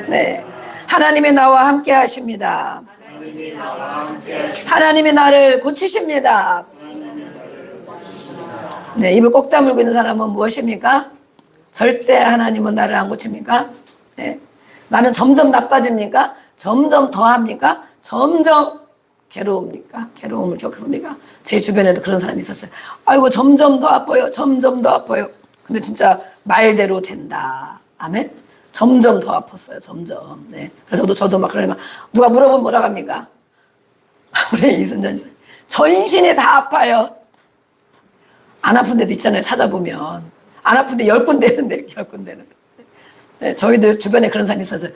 네. 하나님이 나와 함께 하십니다. 하나님이 나를 고치십니다. 네, 입을 꼭 다물고 있는 사람은 무엇입니까? 절대 하나님은 나를 안 고칩니까? 네. 나는 점점 나빠집니까? 점점 더합니까? 점점 괴로웁니까? 괴로움을 겪습니까? 제 주변에도 그런 사람이 있었어요. 아이고 점점 더 아파요. 점점 더 아파요. 근데 진짜 말대로 된다. 아멘? 점점 더 아팠어요. 점점. 네. 그래서 저도 막 그러니까 누가 물어보면 뭐라고 합니까? 우리 이순전 씨. 전신이 다 아파요. 안 아픈 데도 있잖아요. 찾아보면. 안 아픈데 10군데 있는데 이렇게 10군데는. 네, 저희들 주변에 그런 사람이 있었어요.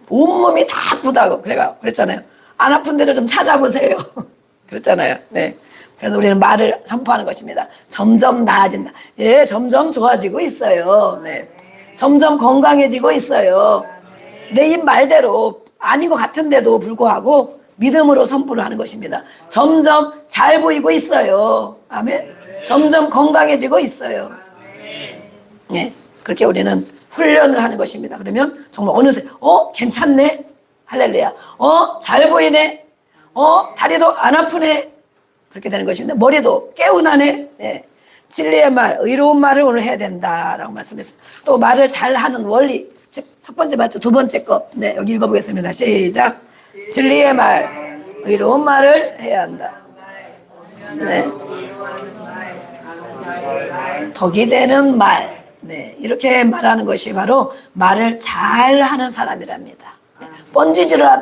온몸이 다 아프다고. 그랬잖아요. 안 아픈 데를 좀 찾아보세요. 그랬잖아요. 네. 그래서 우리는 말을 선포하는 것입니다. 점점 나아진다. 예, 점점 좋아지고 있어요. 네. 점점 건강해지고 있어요. 내 입 말대로 아닌 것 같은데도 불구하고 믿음으로 선포를 하는 것입니다. 점점 잘 보이고 있어요. 아멘. 점점 건강해지고 있어요. 네. 그렇게 우리는 훈련을 하는 것입니다. 그러면 정말 어느새 괜찮네. 할렐루야. 잘 보이네. 다리도 안 아프네. 그렇게 되는 것입니다. 머리도 개운하네. 네. 진리의 말, 의로운 말을 오늘 해야 된다라고 말씀했어요. 또 말을 잘하는 원리. 첫 번째 맞죠? 두 번째 거. 네, 여기 읽어보겠습니다. 시작. 진리의 말, 의로운 말을 해야 한다. 네. 덕이 되는 말. 네, 이렇게 말하는 것이 바로 말을 잘하는 사람이랍니다. 네.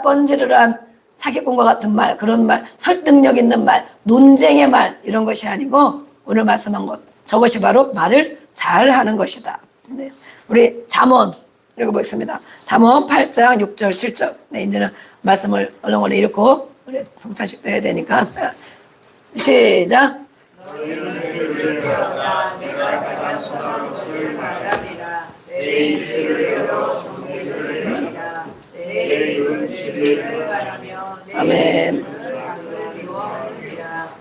뻔지르르한 사기꾼과 같은 말, 그런 말, 설득력 있는 말, 논쟁의 말 이런 것이 아니고 오늘 말씀한 것, 저것이 바로 말을 잘하는 것이다. 네. 우리 잠언 읽어보겠습니다. 잠언 8장 6절 7절. 네, 이제는 말씀을 얼렁얼렁 읽고 우리 성찬식 해야 되니까 시작. 아멘.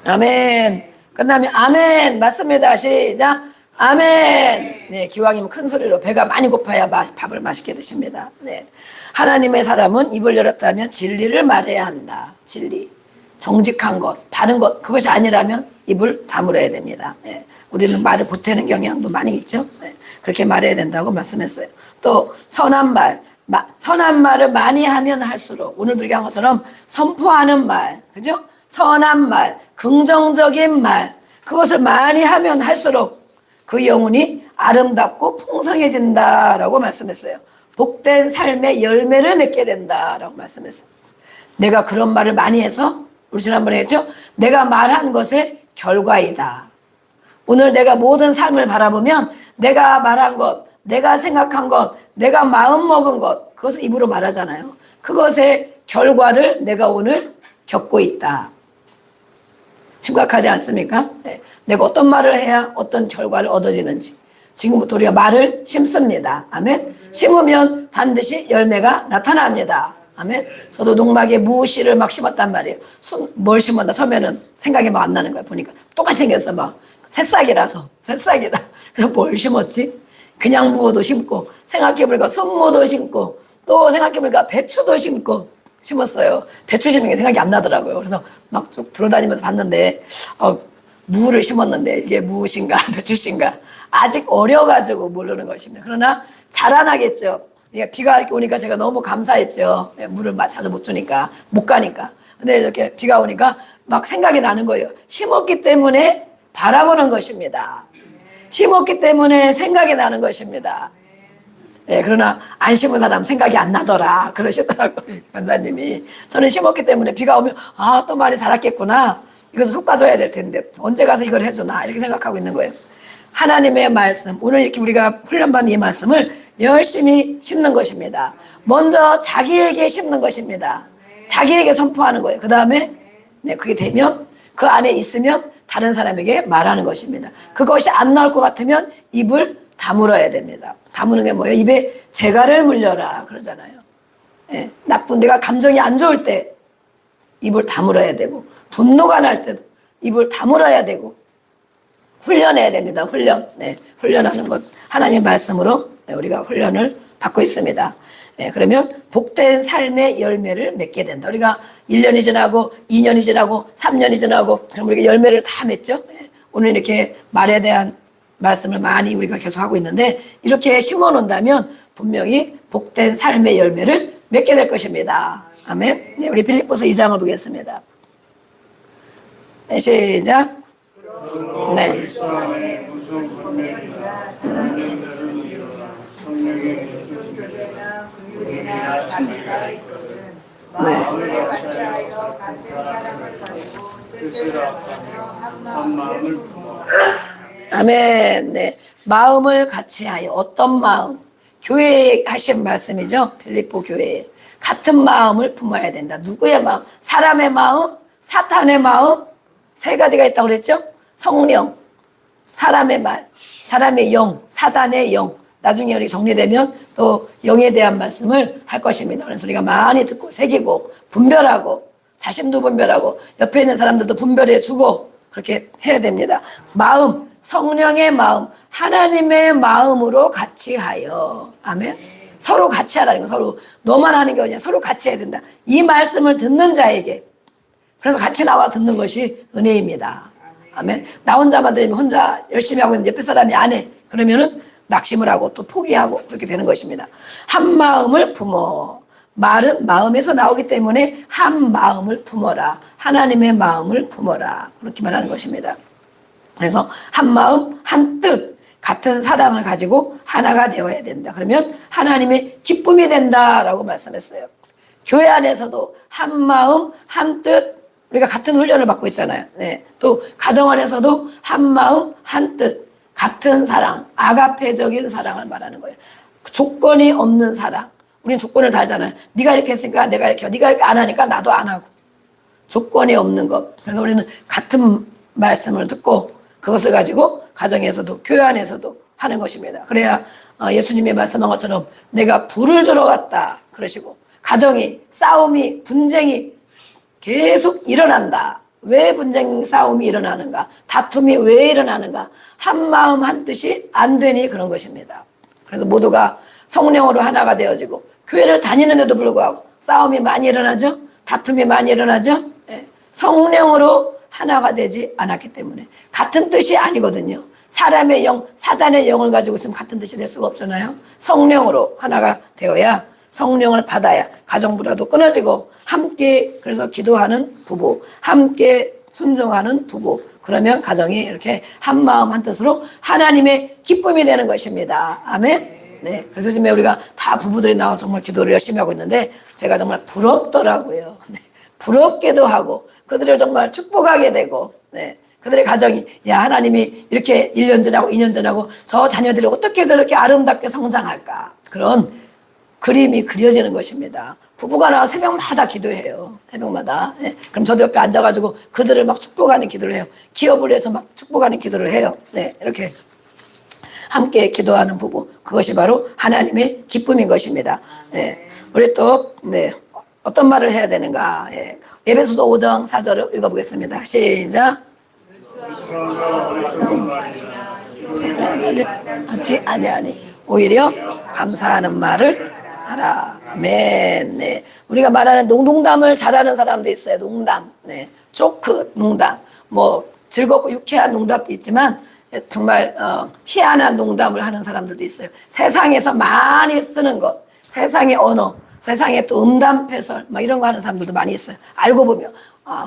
아멘. 끝나면 아멘. 맞습니다. 시작. 아멘. 네, 기왕이면 큰 소리로 배가 많이 고파야 밥을 맛있게 드십니다. 네. 하나님의 사람은 입을 열었다면 진리를 말해야 한다. 진리. 정직한 것, 바른 것, 그것이 아니라면 입을 다물어야 됩니다. 네. 우리는 말을 보태는 경향도 많이 있죠. 네. 그렇게 말해야 된다고 말씀했어요. 또 선한 말, 선한 말을 많이 하면 할수록 오늘도 얘기한 것처럼 선포하는 말, 그죠? 선한 말, 긍정적인 말, 그것을 많이 하면 할수록 그 영혼이 아름답고 풍성해진다라고 말씀했어요. 복된 삶의 열매를 맺게 된다라고 말씀했어요. 내가 그런 말을 많이 해서 우리 지난번에 했죠? 내가 말한 것의 결과이다. 오늘 내가 모든 삶을 바라보면 내가 말한 것, 내가 생각한 것, 내가 마음먹은 것, 그것을 입으로 말하잖아요. 그것의 결과를 내가 오늘 겪고 있다. 심각하지 않습니까? 네. 내가 어떤 말을 해야 어떤 결과를 얻어지는지. 지금부터 우리가 말을 심습니다. 아멘. 심으면 반드시 열매가 나타납니다. 아멘. 저도 농막에 무씨를 막 심었단 말이에요. 뭘 심었나 처음에는 생각이 막 안 나는 거야. 보니까 똑같이 생겼어. 막 새싹이라. 그래서 뭘 심었지? 그냥 무도 심고, 생각해보니까 순무도 심고, 또 생각해보니까 배추도 심고 심었어요. 배추 심는 게 생각이 안 나더라고요. 그래서 막 쭉 돌아다니면서 봤는데 무를 심었는데 이게 무엇인가 배추신가 아직 어려가지고 모르는 것입니다. 그러나 자라나겠죠. 비가 이렇게 오니까 제가 너무 감사했죠. 물을 자주 못 주니까 못 가니까. 근데 이렇게 비가 오니까 막 생각이 나는 거예요. 심었기 때문에 바라보는 것입니다. 심었기 때문에 생각이 나는 것입니다. 네, 그러나 안 심은 사람 생각이 안 나더라 그러시더라고요. 원장님이. 저는 심었기 때문에 비가 오면 또 많이 자랐겠구나. 이것을 솎아줘야 될 텐데 언제 가서 이걸 해주나 이렇게 생각하고 있는 거예요. 하나님의 말씀, 오늘 이렇게 우리가 훈련받은 이 말씀을 열심히 심는 것입니다. 먼저 자기에게 심는 것입니다. 자기에게 선포하는 거예요. 그 다음에 그게 되면 그 안에 있으면 다른 사람에게 말하는 것입니다. 그것이 안 나올 것 같으면 입을 다물어야 됩니다. 다무는 게 뭐예요? 입에 재갈을 물려라 그러잖아요. 예, 나쁜 내가 감정이 안 좋을 때 입을 다물어야 되고 분노가 날 때도 입을 다물어야 되고 훈련해야 됩니다. 훈련하는 것 하나님의 말씀으로 우리가 훈련을 받고 있습니다. 그러면 복된 삶의 열매를 맺게 된다. 우리가 1년이 지나고 2년이 지나고 3년이 지나고 그럼 우리가 열매를 다 맺죠. 오늘 이렇게 말에 대한 말씀을 많이 우리가 계속 하고 있는데 이렇게 심어 놓는다면 분명히 복된 삶의 열매를 맺게 될 것입니다. 아멘. 네, 우리 빌립보서 2장을 보겠습니다. 네, 시작. 네. 아멘. 네. 마음을 같이하여 어떤 마음? 교회에 하신 말씀이죠. 빌립보 교회에 같은 마음을 품어야 된다. 누구의 마음? 사람의 마음, 사탄의 마음, 세 가지가 있다고 그랬죠. 성령, 사람의 말, 사람의 영, 사단의 영. 나중에 우리 정리되면 또 영에 대한 말씀을 할 것입니다. 그래서 우리가 많이 듣고 새기고 분별하고 자신도 분별하고 옆에 있는 사람들도 분별해 주고 그렇게 해야 됩니다. 마음, 성령의 마음, 하나님의 마음으로 같이 하여. 아멘. 서로 같이 하라는 거. 서로 너만 하는 게 아니라 서로 같이 해야 된다. 이 말씀을 듣는 자에게. 그래서 같이 나와 듣는 것이 은혜입니다. 아멘. 나 혼자만 들으면 혼자 열심히 하고 있는데 옆에 사람이 안 해. 그러면은 낙심을 하고 또 포기하고 그렇게 되는 것입니다. 한 마음을 품어. 말은 마음에서 나오기 때문에 한 마음을 품어라. 하나님의 마음을 품어라. 그렇게 말하는 것입니다. 그래서 한 마음, 한 뜻, 같은 사랑을 가지고 하나가 되어야 된다. 그러면 하나님의 기쁨이 된다라고 말씀했어요. 교회 안에서도 한 마음, 한 뜻, 우리가 같은 훈련을 받고 있잖아요. 네. 또 가정 안에서도 한 마음, 한 뜻, 같은 사랑, 아가페적인 사랑을 말하는 거예요. 조건이 없는 사랑. 우리는 조건을 달잖아요. 네가 이렇게 했으니까 내가 이렇게, 네가 이렇게 안 하니까 나도 안 하고. 조건이 없는 것. 그래서 우리는 같은 말씀을 듣고 그것을 가지고 가정에서도 교회 안에서도 하는 것입니다. 그래야 예수님이 말씀한 것처럼 내가 불을 주러 왔다 그러시고 가정이 싸움이 분쟁이 계속 일어난다. 왜 분쟁 싸움이 일어나는가? 다툼이 왜 일어나는가? 한 마음 한 뜻이 안 되니 그런 것입니다. 그래서 모두가 성령으로 하나가 되어지고 교회를 다니는데도 불구하고 싸움이 많이 일어나죠? 다툼이 많이 일어나죠? 네. 성령으로 하나가 되지 않았기 때문에 같은 뜻이 아니거든요. 사람의 영, 사단의 영을 가지고 있으면 같은 뜻이 될 수가 없잖아요. 성령으로 하나가 되어야 성령을 받아야 가정부라도 끊어지고 함께 그래서 기도하는 부부, 함께 순종하는 부부. 그러면 가정이 이렇게 한 마음 한 뜻으로 하나님의 기쁨이 되는 것입니다. 아멘. 네. 그래서 요즘에 우리가 다 부부들이 나와서 정말 기도를 열심히 하고 있는데 제가 정말 부럽더라고요. 네. 부럽기도 하고 그들을 정말 축복하게 되고 네. 그들의 가정이 야 하나님이 이렇게 1년 전하고 2년 전하고 저 자녀들이 어떻게 저렇게 아름답게 성장할까 그런 그림이 그려지는 것입니다. 부부가 새벽마다 기도해요. 새벽마다. 예. 그럼 저도 옆에 앉아가지고 그들을 막 축복하는 기도를 해요. 기업을 해서 막 축복하는 기도를 해요. 네, 이렇게 함께 기도하는 부부. 그것이 바로 하나님의 기쁨인 것입니다. 예. 우리 또, 네, 어떤 말을 해야 되는가. 예. 에베소서 5장 4절을 읽어보겠습니다. 시작. 아니. 오히려 감사하는 말을 하라. 아멘. 네. 우리가 말하는 농담을 잘하는 사람도 있어요. 농담. 네. 조크 농담. 뭐 즐겁고 유쾌한 농담도 있지만 정말 희한한 농담을 하는 사람들도 있어요. 세상에서 많이 쓰는 것, 세상의 언어, 세상에 또 음담패설 막 이런 거 하는 사람들도 많이 있어요. 알고 보면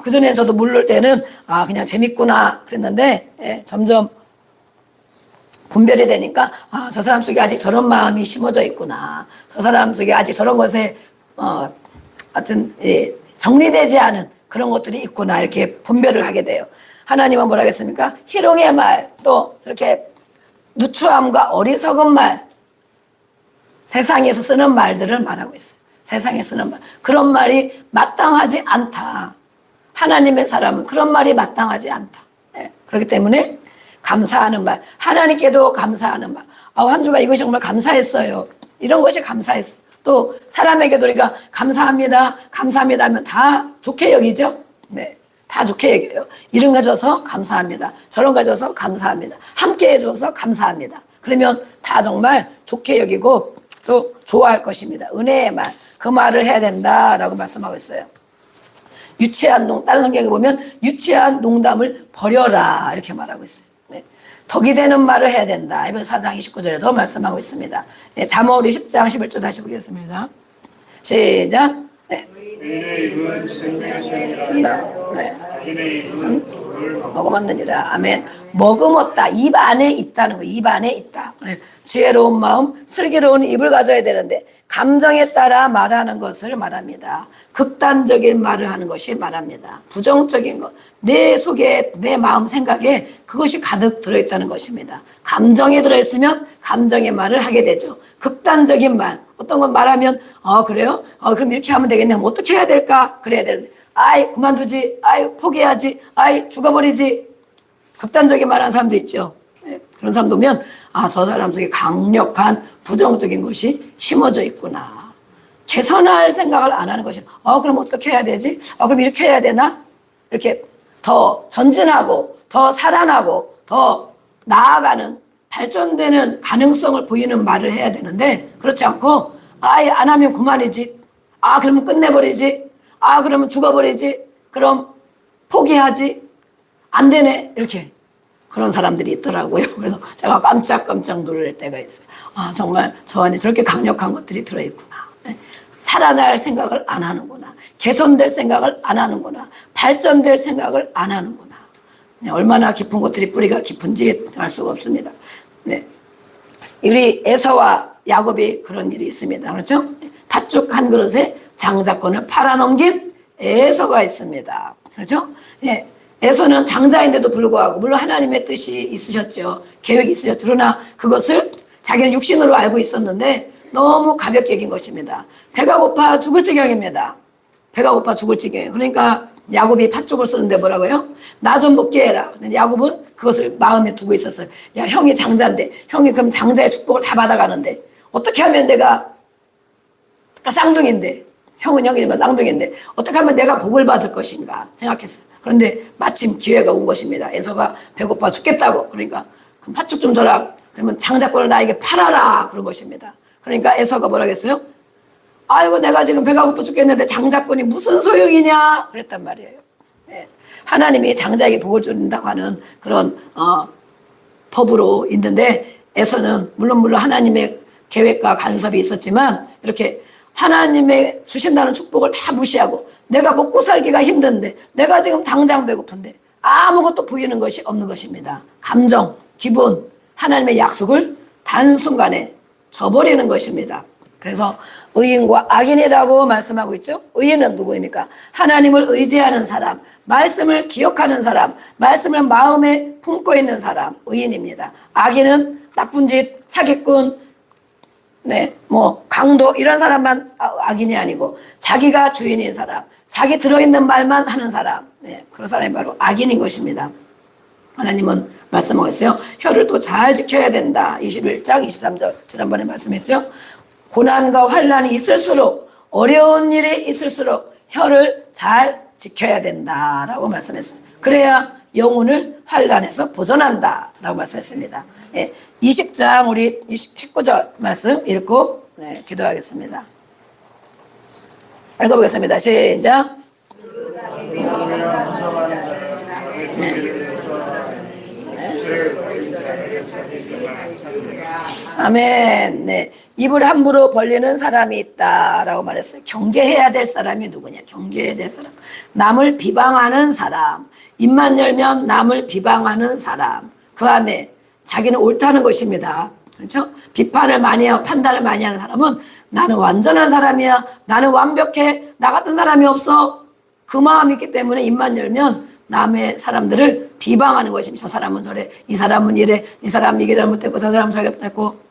그전에는 저도 모를 때는 그냥 재밌구나 그랬는데 점점 분별이 되니까 저 사람 속에 아직 저런 마음이 심어져 있구나. 저 사람 속에 아직 저런 것에 하여튼 정리되지 않은 그런 것들이 있구나. 이렇게 분별을 하게 돼요. 하나님은 뭐라 하겠습니까? 희롱의 말, 또 저렇게 누추함과 어리석은 말, 세상에서 쓰는 말들을 말하고 있어요. 세상에 쓰는 말. 그런 말이 마땅하지 않다. 하나님의 사람은 그런 말이 마땅하지 않다. 그렇기 때문에 감사하는 말, 하나님께도 감사하는 말. 한 주가 이것이 정말 감사했어요. 이런 것이 감사했어요. 또 사람에게도 우리가 감사합니다, 감사합니다 하면 다 좋게 여기죠. 네, 다 좋게 여겨요. 이런 거 줘서 감사합니다. 저런 거 줘서 감사합니다. 함께 해줘서 감사합니다. 그러면 다 정말 좋게 여기고 또 좋아할 것입니다. 은혜의 말, 그 말을 해야 된다라고 말씀하고 있어요. 유치한 다른 성경에 보면 유치한 농담을 버려라 이렇게 말하고 있어요. 네. 덕이 되는 말을 해야 된다. 에베소 4장 29절에도 말씀하고 있습니다. 네, 잠언 10장 11절 다시 보겠습니다. 시작. 네. 먹음었느니라. 아멘. 머금었다. 입 안에 있다는 거. 입 안에 있다. 지혜로운 마음, 슬기로운 입을 가져야 되는데 감정에 따라 말하는 것을 말합니다. 극단적인 말을 하는 것이 말합니다. 부정적인 것. 내 속에 내 마음 생각에 그것이 가득 들어있다는 것입니다. 감정에 들어있으면 감정의 말을 하게 되죠. 극단적인 말. 어떤 건 말하면 그래요? 그럼 이렇게 하면 되겠네. 그럼 어떻게 해야 될까? 그래야 되는데 아이 그만두지. 아이 포기하지. 아이 죽어버리지. 극단적인 말하는 사람도 있죠. 그런 사람 보면 저 사람 속에 강력한 부정적인 것이 심어져 있구나. 개선할 생각을 안 하는 것이 그럼 어떻게 해야 되지? 그럼 이렇게 해야 되나? 이렇게 더 전진하고 더 살아나고 더 나아가는 발전되는 가능성을 보이는 말을 해야 되는데 그렇지 않고 아예 안 하면 그만이지. 그러면 끝내버리지. 그러면 죽어버리지. 그럼 포기하지. 안 되네. 이렇게 그런 사람들이 있더라고요. 그래서 제가 깜짝깜짝 놀랄 때가 있어요. 정말 저 안에 저렇게 강력한 것들이 들어있구나. 살아날 생각을 안 하는구나. 개선될 생각을 안 하는구나. 발전될 생각을 안 하는구나. 얼마나 깊은 것들이 뿌리가 깊은지 알 수가 없습니다. 네. 우리 에서와 야곱이 그런 일이 있습니다. 그렇죠? 팥죽 한 그릇에 장자권을 팔아넘긴 에서가 있습니다. 그렇죠? 예. 에서는 장자인데도 불구하고 물론 하나님의 뜻이 있으셨죠. 계획이 있으셨죠. 그러나 그것을 자기는 육신으로 알고 있었는데 너무 가볍게 여긴 것입니다. 배가 고파 죽을 지경입니다. 배가 고파 죽을 지경이에요. 그러니까 야곱이 팥죽을 쓰는데 뭐라고요? 나 좀 먹게 해라. 근데 야곱은 그것을 마음에 두고 있었어요. 야, 형이 장자인데 형이 그럼 장자의 축복을 다 받아가는데 어떻게 하면 내가 쌍둥이인데 형은 형이지만 쌍둥이인데 어떻게 하면 내가 복을 받을 것인가 생각했어요. 그런데 마침 기회가 온 것입니다. 에서가 배고파 죽겠다고. 그러니까 그럼 팥죽 좀 줘라. 그러면 장자권을 나에게 팔아라. 그런 것입니다. 그러니까 에서가 뭐라 했어요? 아이고 내가 지금 배가 고파 죽겠는데 장자권이 무슨 소용이냐 그랬단 말이에요. 네. 하나님이 장자에게 복을 준다고 하는 그런 법으로 있는데 에서는 물론 하나님의 계획과 간섭이 있었지만 이렇게 하나님의 주신다는 축복을 다 무시하고 내가 먹고 살기가 힘든데 내가 지금 당장 배고픈데 아무것도 보이는 것이 없는 것입니다. 감정, 기분, 하나님의 약속을 단순간에 저버리는 것입니다. 그래서 의인과 악인이라고 말씀하고 있죠. 의인은 누구입니까? 하나님을 의지하는 사람, 말씀을 기억하는 사람, 말씀을 마음에 품고 있는 사람, 의인입니다. 악인은 나쁜 짓, 사기꾼, 강도 이런 사람만 악인이 아니고 자기가 주인인 사람, 자기 들어있는 말만 하는 사람, 그런 사람이 바로 악인인 것입니다. 하나님은 말씀하고 있어요. 혀를 또 잘 지켜야 된다. 21장 23절 지난번에 말씀했죠. 고난과 환난이 있을수록, 어려운 일이 있을수록 혀를 잘 지켜야 된다라고 말씀했어요. 그래야 영혼을 환난에서 보존한다라고 말씀했습니다. 20장 우리 19절 말씀 읽고 기도하겠습니다. 읽어보겠습니다. 시작. 아멘. 네. 입을 함부로 벌리는 사람이 있다라고 말했어요. 경계해야 될 사람이 누구냐? 경계해야 될 사람. 남을 비방하는 사람. 입만 열면 남을 비방하는 사람. 그 안에 자기는 옳다는 것입니다. 그렇죠? 비판을 많이 하고 판단을 많이 하는 사람은 나는 완전한 사람이야. 나는 완벽해. 나 같은 사람이 없어. 그 마음이 있기 때문에 입만 열면 남의 사람들을 비방하는 것입니다. 저 사람은 저래, 이 사람은 이래, 이 사람은 이게 잘못됐고, 저 사람은 저게 잘못됐고.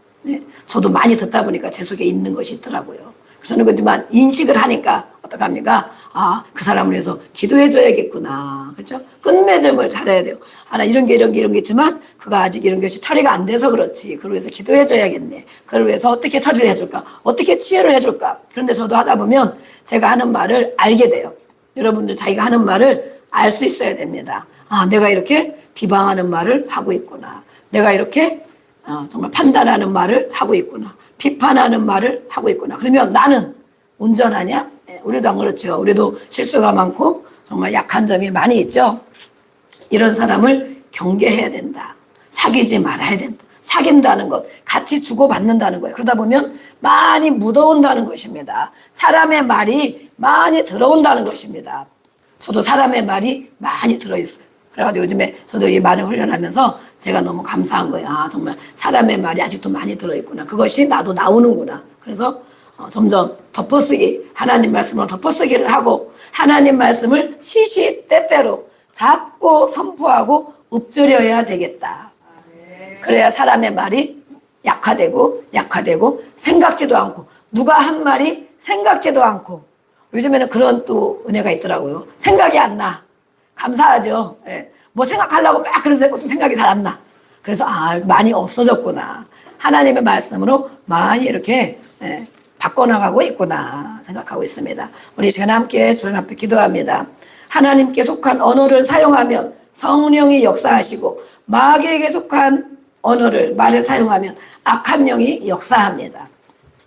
저도 많이 듣다 보니까 제 속에 있는 것이 있더라고요. 저는 그렇지만 인식을 하니까 어떡합니까? 아, 그 사람을 위해서 기도해 줘야겠구나. 그렇죠? 끝맺음을 잘해야 돼요. 나 이런 게 있지만 그가 아직 이런 것이 처리가 안 돼서 그렇지. 그걸 위해서 기도해 줘야겠네. 그걸 위해서 어떻게 처리를 해줄까? 어떻게 치유를 해줄까? 그런데 저도 하다 보면 제가 하는 말을 알게 돼요. 여러분들 자기가 하는 말을 알 수 있어야 됩니다. 아, 내가 이렇게 비방하는 말을 하고 있구나. 내가 이렇게 정말 판단하는 말을 하고 있구나. 비판하는 말을 하고 있구나. 그러면 나는 온전하냐? 우리도 안 그렇죠. 우리도 실수가 많고 정말 약한 점이 많이 있죠. 이런 사람을 경계해야 된다. 사귀지 말아야 된다. 사귄다는 것, 같이 주고받는다는 거예요. 그러다 보면 많이 묻어온다는 것입니다. 사람의 말이 많이 들어온다는 것입니다. 저도 사람의 말이 많이 들어있어요. 그래가지고 요즘에 저도 이 말을 훈련하면서 제가 너무 감사한 거예요. 아, 정말 사람의 말이 아직도 많이 들어있구나. 그것이 나도 나오는구나. 그래서 점점 덮어쓰기, 하나님 말씀으로 덮어쓰기를 하고 하나님 말씀을 시시때때로 자꾸 선포하고 읊조려야 되겠다. 그래야 사람의 말이 약화되고 생각지도 않고 누가 한 말이 생각지도 않고 요즘에는 그런 또 은혜가 있더라고요. 생각이 안 나. 감사하죠. 뭐 생각하려고 막 그래서 어떤 생각이 잘 안 나. 그래서 많이 없어졌구나. 하나님의 말씀으로 많이 이렇게 바꿔나가고 있구나 생각하고 있습니다. 우리 시간 함께 주님 앞에 기도합니다. 하나님께 속한 언어를 사용하면 성령이 역사하시고 마귀에게 속한 말을 사용하면 악한 영이 역사합니다.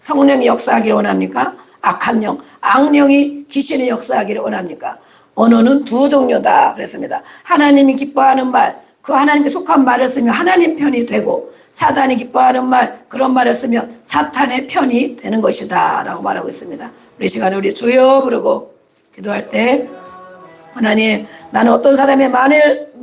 성령이 역사하기를 원합니까? 악한 영, 악령이 귀신이 역사하기를 원합니까? 언어는 두 종류다 그랬습니다. 하나님이 기뻐하는 말, 그 하나님께 속한 말을 쓰면 하나님 편이 되고 사단이 기뻐하는 말, 그런 말을 쓰면 사탄의 편이 되는 것이다 라고 말하고 있습니다. 우리 시간에 우리 주여 부르고 기도할 때 하나님, 나는 어떤 사람의 말을